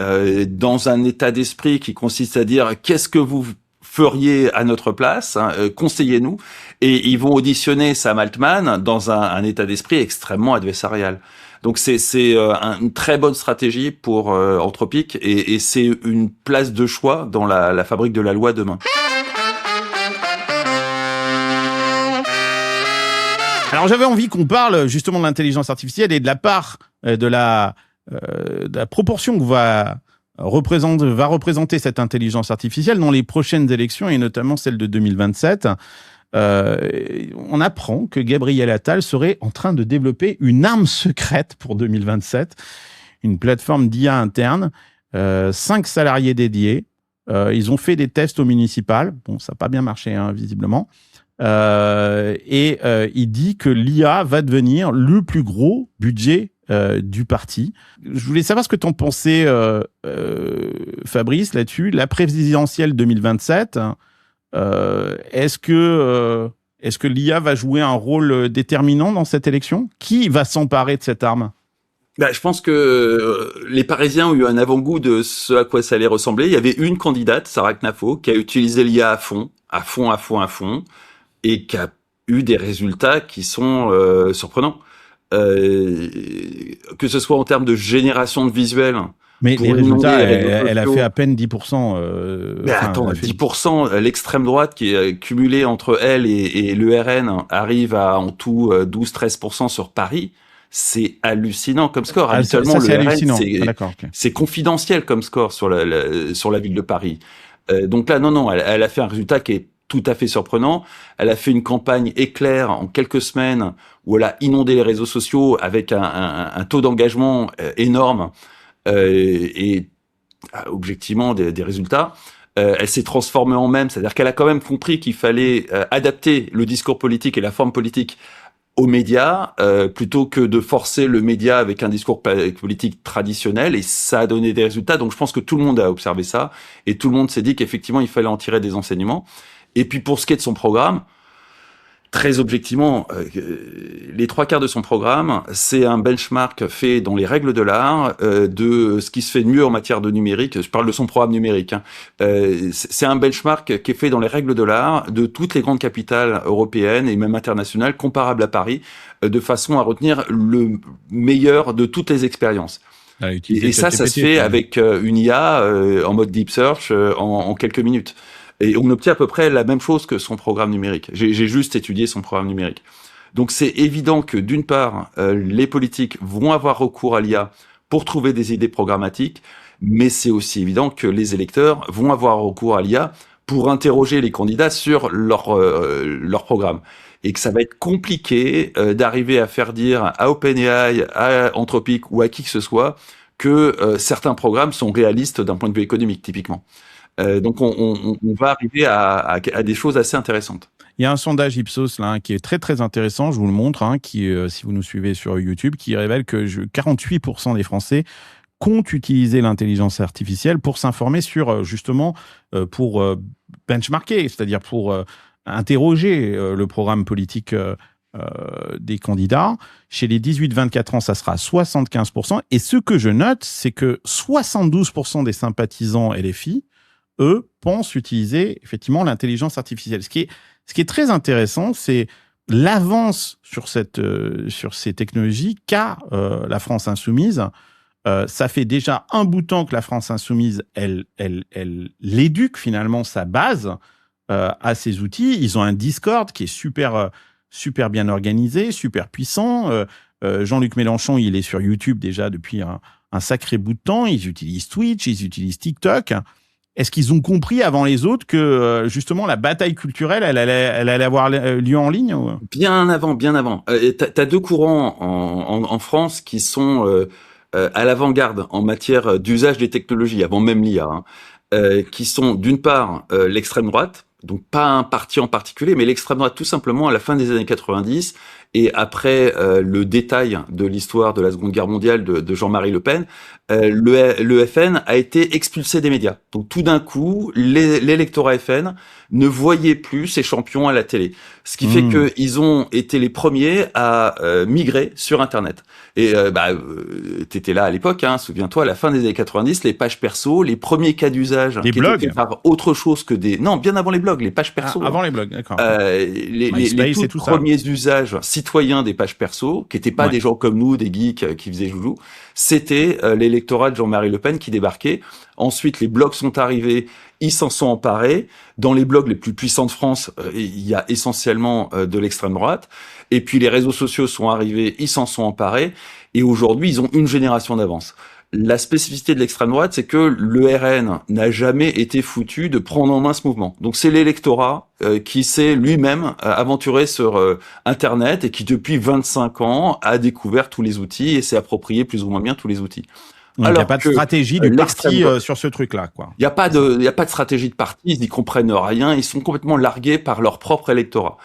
dans un état d'esprit qui consiste à dire qu'est-ce que vous feriez à notre place, hein, conseillez-nous, et ils vont auditionner Sam Altman dans un état d'esprit extrêmement adversarial. Donc c'est une très bonne stratégie pour Anthropic et c'est une place de choix dans la fabrique de la loi demain. Alors j'avais envie qu'on parle justement de l'intelligence artificielle et de la part de la proportion que va représenter cette intelligence artificielle dans les prochaines élections et notamment celle de 2027. On apprend que Gabriel Attal serait en train de développer une arme secrète pour 2027, une plateforme d'IA interne, 5 salariés dédiés. Ils ont fait des tests au municipal. Bon, ça n'a pas bien marché, hein, visiblement. Il dit que l'IA va devenir le plus gros budget du parti. Je voulais savoir ce que tu en pensais, Fabrice, là-dessus. La présidentielle 2027... est-ce que l'IA va jouer un rôle déterminant dans cette élection ? Qui va s'emparer de cette arme ? Je pense que les Parisiens ont eu un avant-goût de ce à quoi ça allait ressembler. Il y avait une candidate, Sarah Knafo, qui a utilisé l'IA à fond, et qui a eu des résultats qui sont surprenants. Que ce soit en termes de génération de visuels. Mais les résultats, elle a fait à peine 10%. Mais attends, 10%, l'extrême droite qui est cumulée entre elle et le RN arrive à en tout 12-13% sur Paris. C'est hallucinant comme score. Habituellement, ça, le RN, c'est confidentiel comme score sur la ville de Paris. Donc là, non, elle a fait un résultat qui est tout à fait surprenant. Elle a fait une campagne éclair en quelques semaines où elle a inondé les réseaux sociaux avec un taux d'engagement énorme. Et objectivement des résultats. Elle s'est transformée en même, c'est-à-dire qu'elle a quand même compris qu'il fallait adapter le discours politique et la forme politique aux médias plutôt que de forcer le média avec un discours politique traditionnel, et ça a donné des résultats. Donc je pense que tout le monde a observé ça et tout le monde s'est dit qu'effectivement il fallait en tirer des enseignements. Et puis pour ce qui est de son programme, très objectivement, les 3/4 de son programme, c'est un benchmark fait dans les règles de l'art de ce qui se fait de mieux en matière de numérique. Je parle de son programme numérique. Hein. C'est un benchmark qui est fait dans les règles de l'art de toutes les grandes capitales européennes et même internationales comparables à Paris, de façon à retenir le meilleur de toutes les expériences. Et ça se fait avec une IA en mode deep search en quelques minutes. Et on obtient à peu près la même chose que son programme numérique. J'ai juste étudié son programme numérique. Donc c'est évident que d'une part, les politiques vont avoir recours à l'IA pour trouver des idées programmatiques, mais c'est aussi évident que les électeurs vont avoir recours à l'IA pour interroger les candidats sur leur programme. et que ça va être compliqué d'arriver à faire dire à OpenAI, à Anthropic ou à qui que ce soit que certains programmes sont réalistes d'un point de vue économique, typiquement. Donc on va arriver à des choses assez intéressantes. Il y a un sondage Ipsos là, qui est très très intéressant, je vous le montre, qui, si vous nous suivez sur YouTube, qui révèle que 48% des Français comptent utiliser l'intelligence artificielle pour s'informer sur, justement, pour benchmarker, c'est-à-dire pour interroger le programme politique des candidats. Chez les 18-24 ans, ça sera 75%. Et ce que je note, c'est que 72% des sympathisants LFI, eux, pensent utiliser effectivement l'intelligence artificielle. Ce qui est très intéressant, c'est l'avance sur ces technologies qu'a la France insoumise. Ça fait déjà un bout de temps que la France insoumise, elle éduque finalement sa base à ces outils. Ils ont un Discord qui est super bien organisé, super puissant. Jean-Luc Mélenchon, il est sur YouTube déjà depuis un sacré bout de temps. Ils utilisent Twitch, ils utilisent TikTok. Est-ce qu'ils ont compris avant les autres que justement la bataille culturelle, elle allait avoir lieu en ligne ou... Bien avant. T'as deux courants en France qui sont à l'avant-garde en matière d'usage des technologies, avant même l'IA, qui sont d'une part l'extrême droite, donc pas un parti en particulier, mais l'extrême droite tout simplement à la fin des années 90 et après le détail de l'histoire de la Seconde Guerre mondiale de Jean-Marie Le Pen, le FN a été expulsé des médias. Donc tout d'un coup, l'électorat FN ne voyait plus ses champions à la télé. Ce qui fait qu'ils ont été les premiers à migrer sur Internet. Et t'étais là à l'époque, souviens-toi, à la fin des années 90, les pages perso, les premiers cas d'usage les qui blogs. étaient faits par autre chose que des... Non, bien avant les blogs, les pages perso. Avant les blogs, d'accord. Les tout premiers usages citoyens des pages perso, qui n'étaient pas des gens comme nous, des geeks qui faisaient joujou, c'était l'électorat de Jean-Marie Le Pen qui débarquait. Ensuite, les blogs sont arrivés, ils s'en sont emparés. Dans les blogs les plus puissants de France, il y a essentiellement de l'extrême droite. Et puis les réseaux sociaux sont arrivés, ils s'en sont emparés. Et aujourd'hui, ils ont une génération d'avance. La spécificité de l'extrême droite, c'est que le RN n'a jamais été foutu de prendre en main ce mouvement. Donc c'est l'électorat qui s'est lui-même aventuré sur Internet et qui depuis 25 ans a découvert tous les outils et s'est approprié plus ou moins bien tous les outils. Donc il n'y a pas de stratégie du parti sur ce truc-là, quoi. Il n'y a pas de stratégie de parti, ils n'y comprennent rien, ils sont complètement largués par leur propre électorat.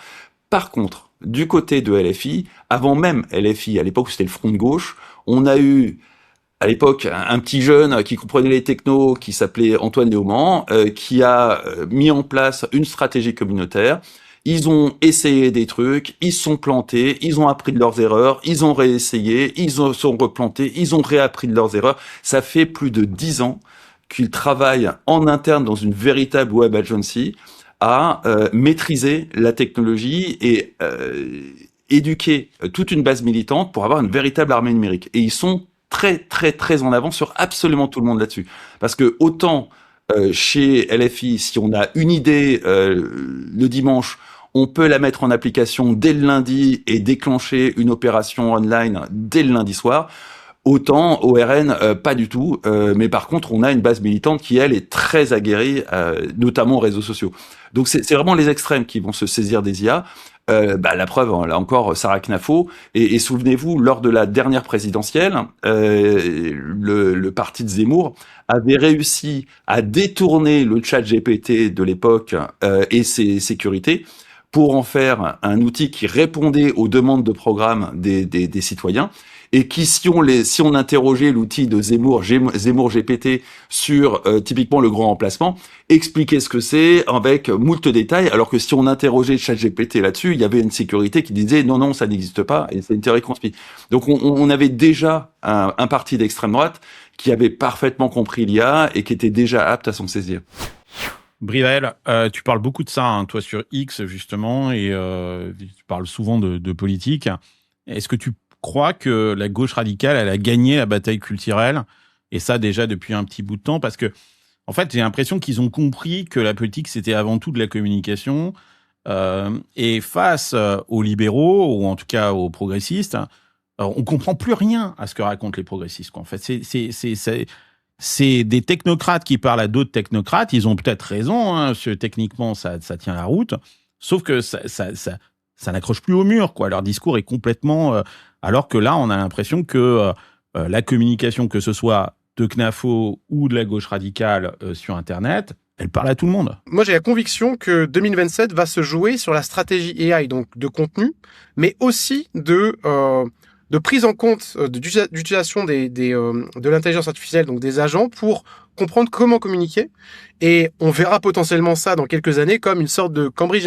Par contre, du côté de LFI, avant même LFI, à l'époque où c'était le Front de gauche, on a eu à l'époque un petit jeune qui comprenait les technos, qui s'appelait Antoine Léaumont, qui a mis en place une stratégie communautaire. Ils ont essayé des trucs, ils se sont plantés, ils ont appris de leurs erreurs, ils ont réessayé, ils se sont replantés, ils ont réappris de leurs erreurs. Ça fait plus de 10 ans qu'ils travaillent en interne dans une véritable web agency à maîtriser la technologie et éduquer toute une base militante pour avoir une véritable armée numérique. Et ils sont très en avant sur absolument tout le monde là-dessus. Parce que autant chez LFI, si on a une idée le dimanche, on peut la mettre en application dès le lundi et déclencher une opération online dès le lundi soir. Autant au RN, pas du tout. Mais par contre, on a une base militante qui, elle, est très aguerrie, notamment aux réseaux sociaux. Donc c'est vraiment les extrêmes qui vont se saisir des IA. La preuve, là encore, Sarah Knafo. Et souvenez-vous, lors de la dernière présidentielle, le parti de Zemmour avait réussi à détourner le chat GPT de l'époque et ses sécurités pour en faire un outil qui répondait aux demandes de programme des citoyens. Et qui, si on interrogeait l'outil de Zemmour GPT sur typiquement le grand remplacement, expliquait ce que c'est avec moult détails, alors que si on interrogeait ChatGPT là-dessus, il y avait une sécurité qui disait non, ça n'existe pas, et c'est une théorie conspire. Donc on avait déjà un parti d'extrême droite qui avait parfaitement compris l'IA et qui était déjà apte à s'en saisir. Brivel, tu parles beaucoup de ça, toi, sur X, justement, et tu parles souvent de politique. Est-ce que tu crois que la gauche radicale, elle a gagné la bataille culturelle, et ça déjà depuis un petit bout de temps, parce que en fait j'ai l'impression qu'ils ont compris que la politique c'était avant tout de la communication, et face aux libéraux, ou en tout cas aux progressistes, on comprend plus rien à ce que racontent les progressistes, quoi. En fait c'est des technocrates qui parlent à d'autres technocrates, ils ont peut-être raison, parce que techniquement ça tient la route, sauf que ça n'accroche plus au mur, quoi. Leur discours est complètement... alors que là, on a l'impression que la communication, que ce soit de CNAFO ou de la gauche radicale sur Internet, elle parle à tout le monde. Moi, j'ai la conviction que 2027 va se jouer sur la stratégie AI, donc de contenu, mais aussi de prise en compte d'utilisation de l'intelligence artificielle, donc des agents, pour comprendre comment communiquer. Et on verra potentiellement ça dans quelques années comme une sorte de Cambridge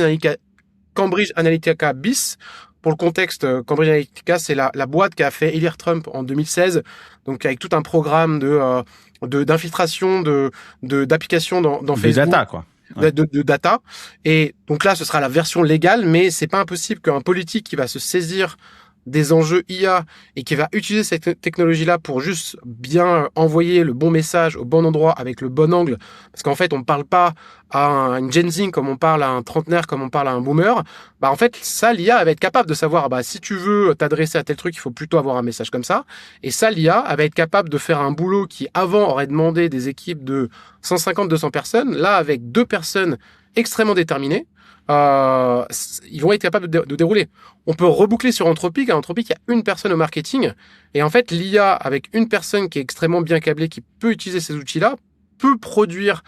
Analytica bis. Pour le contexte, Cambridge Analytica, c'est la boîte qu'a fait élire Trump en 2016, donc avec tout un programme d'infiltration, d'application dans Facebook. Des data, quoi. Ouais. De data. Et donc là, ce sera la version légale, mais c'est pas impossible qu'un politique qui va se saisir des enjeux IA et qui va utiliser cette technologie-là pour juste bien envoyer le bon message au bon endroit avec le bon angle. Parce qu'en fait, on ne parle pas à une Gen Z comme on parle à un trentenaire, comme on parle à un boomer. En fait, ça, l'IA, elle va être capable de savoir, si tu veux t'adresser à tel truc, il faut plutôt avoir un message comme ça. Et ça, l'IA, elle va être capable de faire un boulot qui, avant, aurait demandé des équipes de 150-200 personnes. Là, avec 2 personnes extrêmement déterminées, ils vont être capables de dérouler. On peut reboucler sur Anthropic. À Anthropic, il y a une personne au marketing. Et en fait, l'IA, avec une personne qui est extrêmement bien câblée, qui peut utiliser ces outils-là, peut produire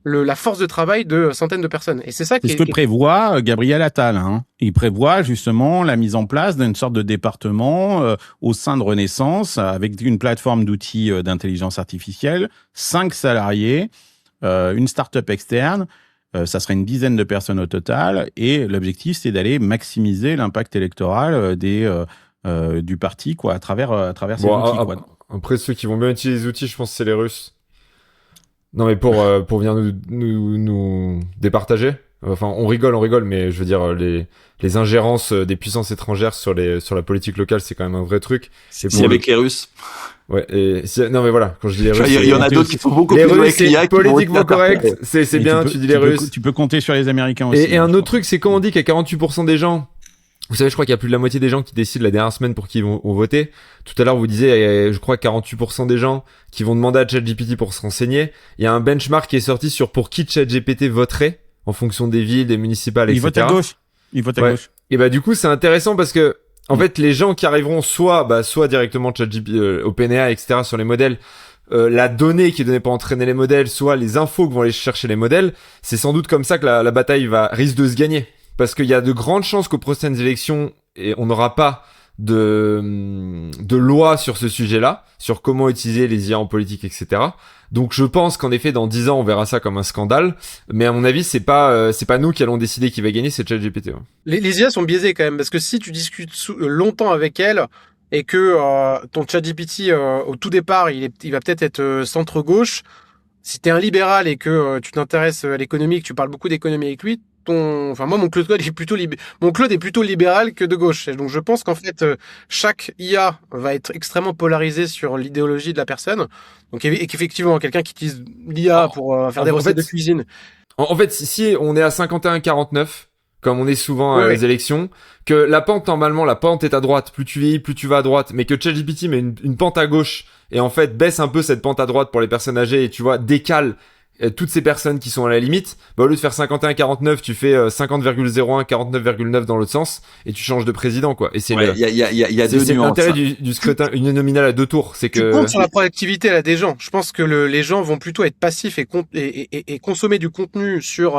la force de travail de centaines de personnes. Et c'est ça ce que prévoit Gabriel Attal. Hein. Il prévoit justement la mise en place d'une sorte de département au sein de Renaissance, avec une plateforme d'outils d'intelligence artificielle, 5 salariés, une start-up externe. Ça serait une dizaine de personnes au total, et l'objectif, c'est d'aller maximiser l'impact électoral du parti, quoi, à travers ces outils. Quoi. Après, ceux qui vont bien utiliser les outils, je pense que c'est les Russes. Non, mais pour venir nous départager. Enfin, on rigole, mais je veux dire, les ingérences des puissances étrangères sur la politique locale, c'est quand même un vrai truc. C'est avec les Russes. Ouais, non mais voilà, quand je dis les Russes, il y en a d'autres qui sont beaucoup plus avec l'IA, politiquement correct, c'est bien, tu dis les Russes. Tu peux compter sur les Américains aussi. Et un autre truc, c'est quand on dit qu'il y a 48% des gens, vous savez, je crois qu'il y a plus de la moitié des gens qui décident la dernière semaine pour qui ils vont voter. Tout à l'heure, vous disiez, je crois 48% des gens qui vont demander à ChatGPT pour se renseigner. Il y a un benchmark qui est sorti sur pour qui ChatGPT voterait en fonction des villes, des municipales, etc. Il vote à gauche. Et du coup, c'est intéressant parce que en fait, les gens qui arriveront soit directement ChatGPT, OpenAI, etc. sur les modèles, la donnée qui est donnée pour entraîner les modèles, soit les infos que vont aller chercher les modèles, c'est sans doute comme ça que la bataille risque de se gagner. Parce qu'il y a de grandes chances qu'aux prochaines élections, on n'aura pas de loi sur ce sujet-là, sur comment utiliser les IA en politique, etc. Donc je pense qu'en effet, dans 10 ans, on verra ça comme un scandale. Mais à mon avis, c'est pas nous qui allons décider qui va gagner, c'est ChatGPT. Ouais. Les IA sont biaisées quand même, parce que si tu discutes longtemps avec elles, et que ton ChatGPT, au tout départ, il va peut-être être centre-gauche, si t'es un libéral et que tu t'intéresses à l'économie, que tu parles beaucoup d'économie avec lui, moi, mon Claude est plutôt libéral que de gauche. Et donc, je pense qu'en fait, chaque IA va être extrêmement polarisé sur l'idéologie de la personne. Donc, et qu'effectivement, quelqu'un qui utilise l'IA pour faire des recettes de cuisine. En fait, si on est à 51-49, comme on est souvent à les élections, que la pente est à droite, plus tu vieillis, plus tu vas à droite, mais que ChatGPT met une pente à gauche, et en fait, baisse un peu cette pente à droite pour les personnes âgées, et tu vois, décale toutes ces personnes qui sont à la limite, au lieu de faire 51-49, tu fais 50,01, 49,9 dans l'autre sens, et tu changes de président, quoi. Et c'est il y a deux c'est nuances. l'intérêt du scrutin uninominal à 2 tours, c'est que... Tu comptes sur la proactivité là des gens. Je pense que les gens vont plutôt être passifs et consommer du contenu sur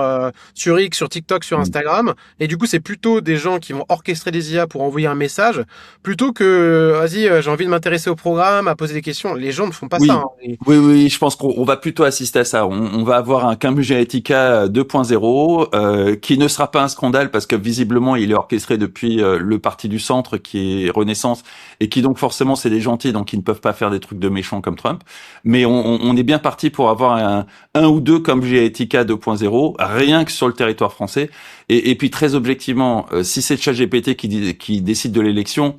X, sur TikTok, sur Instagram, et du coup c'est plutôt des gens qui vont orchestrer des IA pour envoyer un message, plutôt que j'ai envie de m'intéresser au programme, à poser des questions. Les gens ne font pas ça. Hein. Oui, je pense qu'on va plutôt assister à ça. On va avoir un Cambridge Analytica 2.0 qui ne sera pas un scandale parce que visiblement il est orchestré depuis le parti du centre qui est Renaissance et qui donc forcément c'est des gentils donc ils ne peuvent pas faire des trucs de méchants comme Trump. Mais on est bien parti pour avoir un ou deux Cambridge Analytica 2.0 rien que sur le territoire français. Et puis très objectivement, si c'est ChatGPT qui décide de l'élection,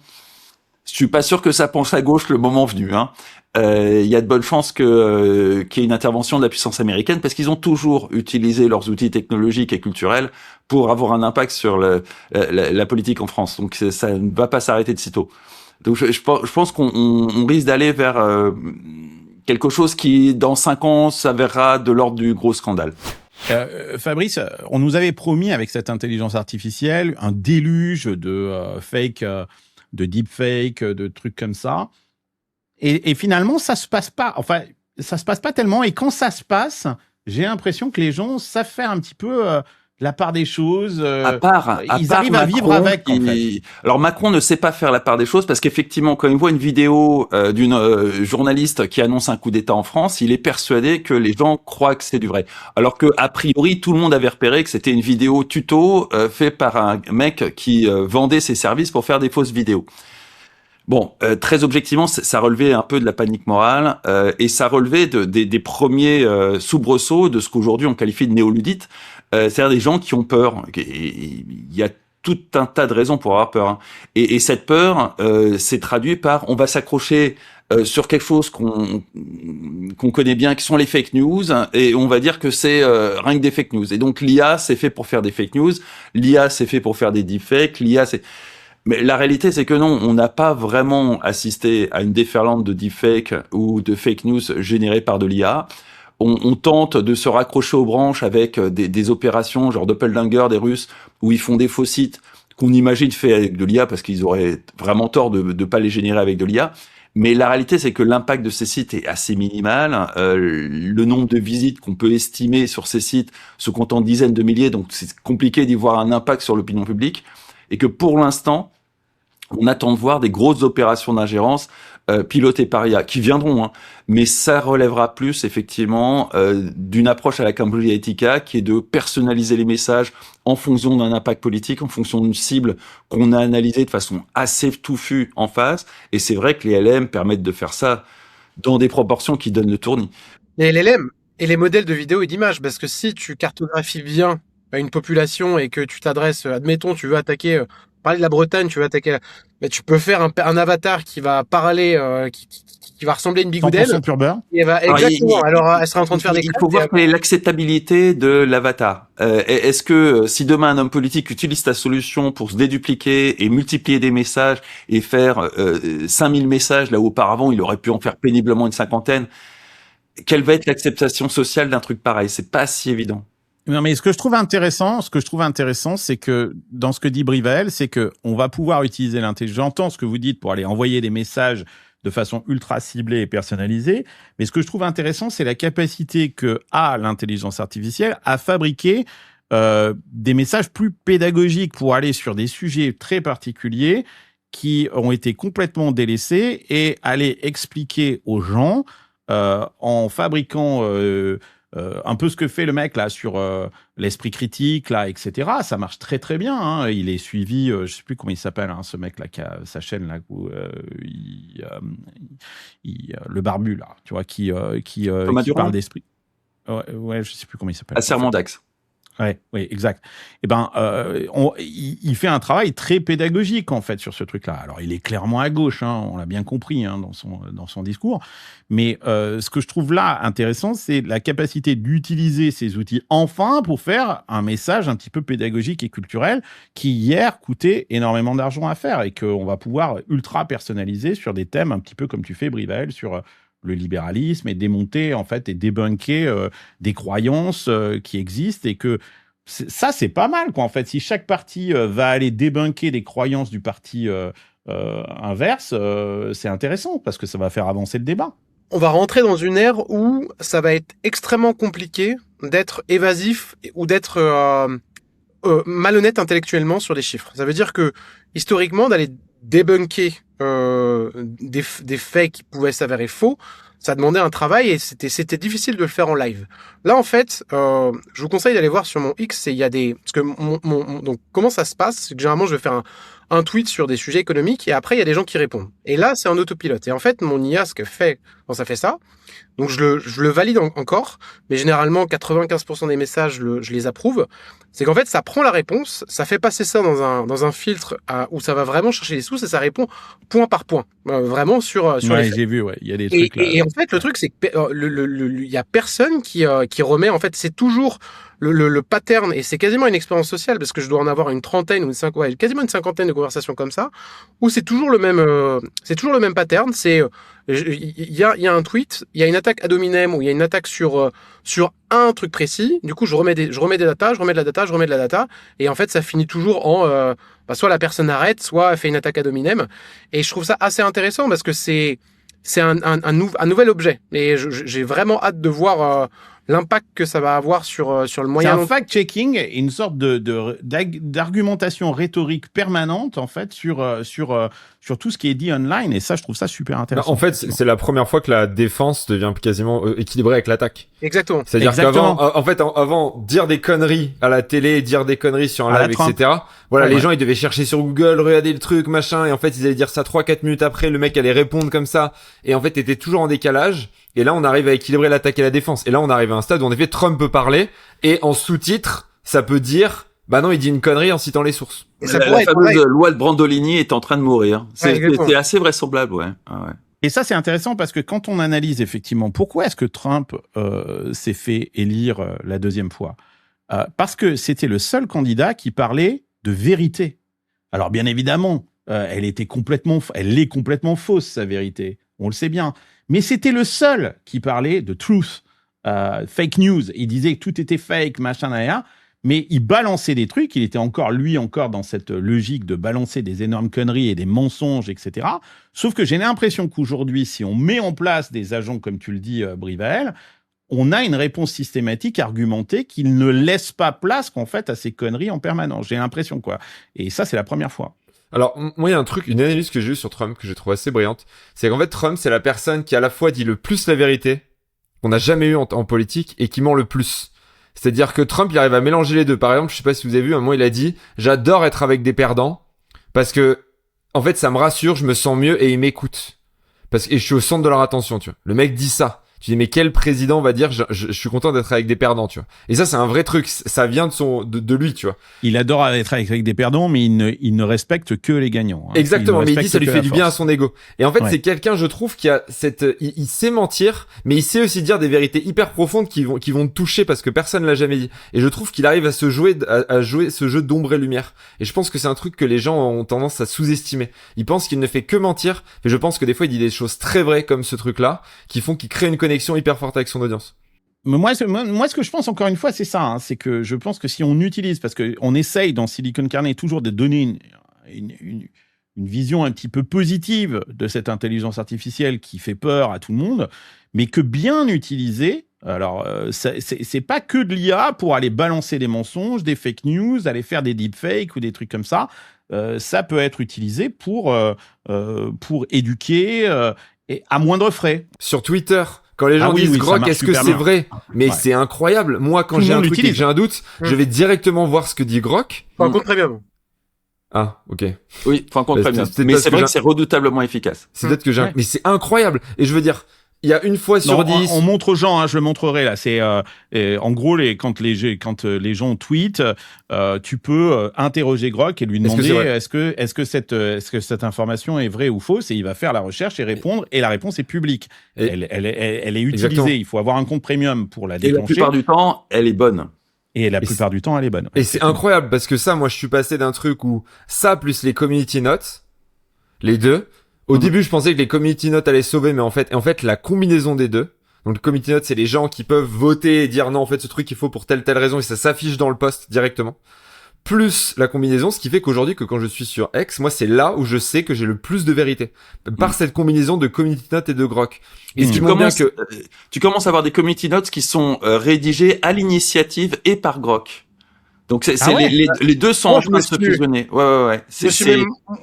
je suis pas sûr que ça penche à gauche le moment venu, hein. Il y a de bonnes chances qu'il y ait une intervention de la puissance américaine parce qu'ils ont toujours utilisé leurs outils technologiques et culturels pour avoir un impact sur la politique en France. Donc ça ne va pas s'arrêter de sitôt. Donc je pense qu'on risque d'aller vers quelque chose qui, dans 5 ans, s'avérera de l'ordre du gros scandale. Fabrice, on nous avait promis avec cette intelligence artificielle un déluge de fake, de deepfake, de trucs comme ça. Et finalement, ça se passe pas. Enfin, ça se passe pas tellement. Et quand ça se passe, j'ai l'impression que les gens savent faire un petit peu la part des choses. Ils arrivent à vivre avec. En fait. Alors Macron ne sait pas faire la part des choses parce qu'effectivement, quand il voit une vidéo d'une journaliste qui annonce un coup d'État en France, il est persuadé que les gens croient que c'est du vrai. Alors que a priori, tout le monde avait repéré que c'était une vidéo tuto faite par un mec qui vendait ses services pour faire des fausses vidéos. Bon, très objectivement, ça relevait un peu de la panique morale et ça relevait des premiers soubresauts de ce qu'aujourd'hui on qualifie de néoludites, c'est-à-dire des gens qui ont peur. Il y a tout un tas de raisons pour avoir peur. Hein. Et cette peur, c'est traduit par on va s'accrocher sur quelque chose qu'on connaît bien, qui sont les fake news, et on va dire que c'est rien que des fake news. Et donc l'IA, c'est fait pour faire des fake news, l'IA, c'est fait pour faire des deepfakes, l'IA, c'est... Mais la réalité, c'est que non, on n'a pas vraiment assisté à une déferlante de deepfake ou de fake news générées par de l'IA. On tente de se raccrocher aux branches avec des opérations genre Doppelganger des Russes où ils font des faux sites qu'on imagine faits avec de l'IA parce qu'ils auraient vraiment tort de pas les générer avec de l'IA. Mais la réalité, c'est que l'impact de ces sites est assez minimal. Le nombre de visites qu'on peut estimer sur ces sites se compte en dizaines de milliers, donc c'est compliqué d'y voir un impact sur l'opinion publique. Et que pour l'instant, on attend de voir des grosses opérations d'ingérence pilotées par IA, qui viendront, hein, mais ça relèvera plus effectivement d'une approche à la Cambridge Analytica, qui est de personnaliser les messages en fonction d'un impact politique, en fonction d'une cible qu'on a analysée de façon assez touffue en face. Et c'est vrai que les LM permettent de faire ça dans des proportions qui donnent le tournis. Les LLM et les modèles de vidéo et d'image, parce que si tu cartographies bien une population et que tu t'adresses, admettons, tu veux attaquer, parler de la Bretagne, tu veux attaquer, mais tu peux faire un avatar qui va parler, qui va ressembler à une bigoudelle. 100% pur beurre. Exactement. Alors, elle sera en train de faire des. Il faut voir quelle est l'acceptabilité de l'avatar. Est-ce que si demain un homme politique utilise ta solution pour se dédupliquer et multiplier des messages et faire 5000 messages là où auparavant il aurait pu en faire péniblement une cinquantaine, quelle va être l'acceptation sociale d'un truc pareil? C'est pas si évident. Non, mais ce que je trouve intéressant, c'est que dans ce que dit Brivel, c'est que on va pouvoir utiliser l'intelligence. J'entends ce que vous dites pour aller envoyer des messages de façon ultra ciblée et personnalisée, mais ce que je trouve intéressant, c'est la capacité que a l'intelligence artificielle à fabriquer des messages plus pédagogiques pour aller sur des sujets très particuliers qui ont été complètement délaissés et aller expliquer aux gens en fabriquant un peu ce que fait le mec là sur l'esprit critique là, etc. Ça marche très très bien. Hein. Il est suivi, je sais plus comment il s'appelle, hein, ce mec là qui a sa chaîne là, où, le barbu là, tu vois, qui parle d'esprit. Ouais, je sais plus comment il s'appelle. Serment d'Axe. Ouais, oui, exact. Et ben, il fait un travail très pédagogique en fait sur ce truc-là. Alors, il est clairement à gauche, hein, on l'a bien compris hein, dans son discours. Mais ce que je trouve là intéressant, c'est la capacité d'utiliser ces outils enfin pour faire un message un petit peu pédagogique et culturel qui hier coûtait énormément d'argent à faire et qu'on va pouvoir ultra personnaliser sur des thèmes un petit peu comme tu fais, Brivel, sur le libéralisme et démonter en fait et débunker des croyances qui existent et que ça c'est pas mal quoi en fait. Si chaque parti va aller débunker des croyances du parti inverse, c'est intéressant parce que ça va faire avancer le débat. On va rentrer dans une ère où ça va être extrêmement compliqué d'être évasif ou d'être malhonnête intellectuellement sur des chiffres. Ça veut dire que historiquement d'aller débunker des faits qui pouvaient s'avérer faux, ça demandait un travail et c'était difficile de le faire en live. Là, en fait, je vous conseille d'aller voir sur mon X, il y a des... Parce que donc, comment ça se passe? C'est que généralement, je vais faire un tweet sur des sujets économiques et après, il y a des gens qui répondent. Et là, c'est un autopilote. Et en fait, mon IA, ce que fait quand ça fait ça, donc je le valide encore, mais généralement, 95% des messages, je les approuve. C'est qu'en fait, ça prend la réponse, ça fait passer ça dans un filtre où ça va vraiment chercher les sources et ça répond point par point. Vraiment sur les faits. J'ai vu, ouais. Il y a des trucs là. Et en fait, le truc, c'est que il y a personne qui remet, en fait, c'est toujours le pattern, et c'est quasiment une expérience sociale, parce que je dois en avoir une trentaine ou quasiment une cinquantaine de conversations comme ça, où c'est toujours le même pattern. C'est il y a un tweet, il y a une attaque ad hominem, ou il y a une attaque sur un truc précis. Du coup, je remets de la data, et en fait, ça finit toujours en soit la personne arrête, soit elle fait une attaque ad hominem. Et je trouve ça assez intéressant parce que c'est un nouvel objet. Et j'ai vraiment hâte de voir l'impact que ça va avoir sur le moyen long. C'est un fact-checking et une sorte d'argumentation rhétorique permanente, en fait, sur tout ce qui est dit online. Et ça, je trouve ça super intéressant. En fait, c'est la première fois que la défense devient quasiment équilibrée avec l'attaque. Exactement. C'est-à-dire qu'avant, dire des conneries à la télé, dire des conneries sur un live, etc. Voilà, les gens, ils devaient chercher sur Google, regarder le truc, machin, et en fait, ils allaient dire ça 3-4 minutes après, le mec allait répondre comme ça, et en fait, t'étais toujours en décalage, et là, on arrive à équilibrer l'attaque et la défense. Et là, on arrive à un stade où, en effet, Trump peut parler, et en sous-titre, ça peut dire, bah non, il dit une connerie en citant les sources. La fameuse loi de Brandolini est en train de mourir. C'est assez vraisemblable, ouais. Ah ouais. Et ça, c'est intéressant parce que quand on analyse effectivement pourquoi est-ce que Trump s'est fait élire la deuxième fois, parce que c'était le seul candidat qui parlait de vérité. Alors bien évidemment, elle est complètement fausse, sa vérité. On le sait bien. Mais c'était le seul qui parlait de truth, fake news. Il disait que tout était fake, machin, derrière. Mais il balançait des trucs, il était encore dans cette logique de balancer des énormes conneries et des mensonges, etc. Sauf que j'ai l'impression qu'aujourd'hui, si on met en place des agents, comme tu le dis, Brivael, on a une réponse systématique, argumentée, qui ne laisse pas place, qu'en fait, à ces conneries en permanence. J'ai l'impression, quoi. Et ça, c'est la première fois. Alors, moi, il y a une analyse que j'ai eue sur Trump, que j'ai trouvé assez brillante. C'est qu'en fait, Trump, c'est la personne qui à la fois dit le plus la vérité, qu'on n'a jamais eu en politique, et qui ment le plus. C'est-à-dire que Trump, il arrive à mélanger les deux. Par exemple, je sais pas si vous avez vu, un moment, il a dit « J'adore être avec des perdants parce que, en fait, ça me rassure, je me sens mieux et ils m'écoutent. Et je suis au centre de leur attention, tu vois. » Le mec dit ça. Tu dis, mais quel président va dire je suis content d'être avec des perdants, tu vois. Et ça, c'est un vrai truc. Ça vient de lui, tu vois. Il adore être avec des perdants, mais il ne respecte que les gagnants. Hein. Exactement, mais il dit ça lui fait du bien à son ego. Et en fait, c'est quelqu'un, je trouve, qui a il sait mentir, mais il sait aussi dire des vérités hyper profondes qui vont te toucher parce que personne l'a jamais dit. Et je trouve qu'il arrive à jouer ce jeu d'ombre et lumière. Et je pense que c'est un truc que les gens ont tendance à sous-estimer. Ils pensent qu'il ne fait que mentir, mais je pense que des fois, il dit des choses très vraies comme ce truc-là, qu'il crée une connexion hyper forte avec son audience. Mais moi, ce que je pense, encore une fois, c'est ça. Hein, c'est que je pense que si on utilise, parce qu'on essaye dans Silicon Carnet toujours de donner une vision un petit peu positive de cette intelligence artificielle qui fait peur à tout le monde, mais que bien utilisée, alors c'est pas que de l'IA pour aller balancer des mensonges, des fake news, aller faire des deepfakes ou des trucs comme ça. Ça peut être utilisé pour éduquer et à moindre frais. Sur Twitter, quand les gens disent Grok, est-ce que c'est vrai? Mais c'est incroyable. Moi, quand j'ai un truc et que j'ai un doute, je vais directement voir ce que dit Grok. Faut un compte premium. Ah, ok. Oui, faut un compte premium. Mais c'est vrai que c'est redoutablement efficace. C'est peut-être que mais c'est incroyable. Et je veux dire, il y a une fois sur 10. On montre aux gens, hein, je le montrerai là. C'est en gros quand les gens tweetent, tu peux interroger Grok et lui demander est-ce que cette information est vraie ou fausse, et il va faire la recherche et répondre, et la réponse est publique. Elle est utilisée. Exactement. Il faut avoir un compte premium pour la déclencher. Et la plupart du temps, elle est bonne. Et la plupart du temps, elle est bonne. Et c'est incroyable parce que ça, moi, je suis passé d'un truc où ça plus les community notes, les deux. Au début, je pensais que les community notes allaient sauver, mais en fait, la combinaison des deux. Donc, le community note, c'est les gens qui peuvent voter et dire non, en fait, ce truc, il faut pour telle raison, et ça s'affiche dans le post directement. Plus la combinaison, ce qui fait qu'aujourd'hui, que quand je suis sur X, moi, c'est là où je sais que j'ai le plus de vérité. Par cette combinaison de community notes et de Grok. Et tu commences à avoir des community notes qui sont rédigées à l'initiative et par Grok. Donc les deux sont en train de se fusionner. Ouais.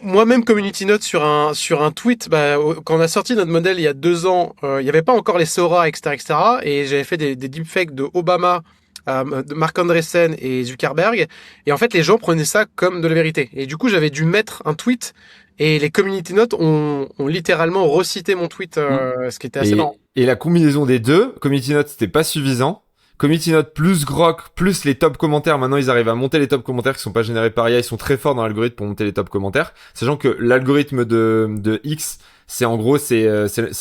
Moi-même community note sur un tweet. Quand on a sorti notre modèle il y a 2 ans, il y avait pas encore les Sora, etc. Et j'avais fait des deepfakes de Obama, de Mark Andreessen et Zuckerberg. Et en fait, les gens prenaient ça comme de la vérité. Et du coup, j'avais dû mettre un tweet. Et les community notes ont littéralement recité mon tweet, ce qui était assez marrant. Et la combinaison des deux, community notes, c'était pas suffisant. Community note plus Grok plus les top commentaires. Maintenant, ils arrivent à monter les top commentaires qui sont pas générés par IA. Ils sont très forts dans l'algorithme pour monter les top commentaires. Sachant que l'algorithme de X, C'est en gros, c'est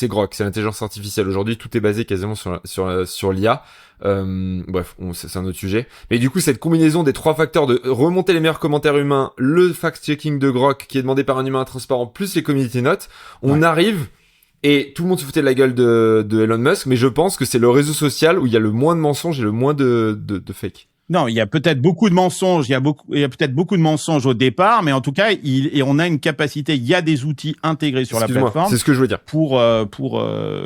Grok, c'est l'intelligence artificielle. Aujourd'hui, tout est basé quasiment sur l'IA. Bref, c'est un autre sujet. Mais du coup, cette combinaison des 3 facteurs de remonter les meilleurs commentaires humains, le fact-checking de Grok qui est demandé par un humain transparent, plus les community notes, on arrive. Et tout le monde se foutait de la gueule de Elon Musk, mais je pense que c'est le réseau social où il y a le moins de mensonges et le moins de fake. Non, il y a peut-être beaucoup de mensonges. Il y a peut-être beaucoup de mensonges au départ, mais en tout cas, et on a une capacité. Il y a des outils intégrés sur la plateforme. C'est ce que je veux dire.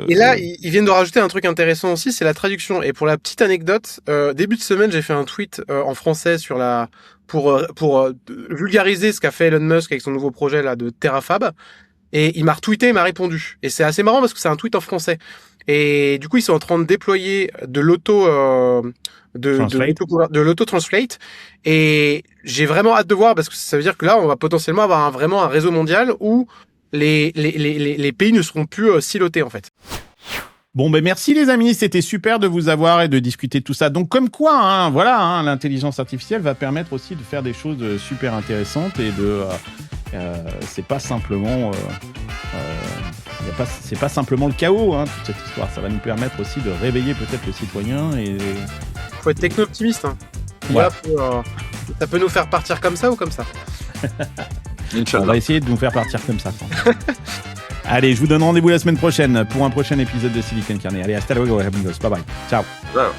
Et là, ils viennent de rajouter un truc intéressant aussi, c'est la traduction. Et pour la petite anecdote, début de semaine, j'ai fait un tweet en français sur pour vulgariser ce qu'a fait Elon Musk avec son nouveau projet là de Terrafab. Et il m'a retweeté, il m'a répondu. Et c'est assez marrant parce que c'est un tweet en français. Et du coup, ils sont en train de déployer de l'auto-translate. Et j'ai vraiment hâte de voir parce que ça veut dire que là, on va potentiellement avoir vraiment un réseau mondial où les pays ne seront plus silotés, en fait. Bon, ben merci les amis, c'était super de vous avoir et de discuter de tout ça. Donc comme quoi, l'intelligence artificielle va permettre aussi de faire des choses super intéressantes et c'est pas simplement c'est pas simplement le chaos, toute cette histoire. Ça va nous permettre aussi de réveiller peut-être le citoyen et faut être techno-optimiste. Voilà. Ça peut nous faire partir comme ça ou comme ça. On va essayer de nous faire partir comme ça. Allez, je vous donne rendez-vous la semaine prochaine pour un prochain épisode de Silicon Carnet. Allez, hasta luego, amigos. Bye bye. Ciao. Ciao.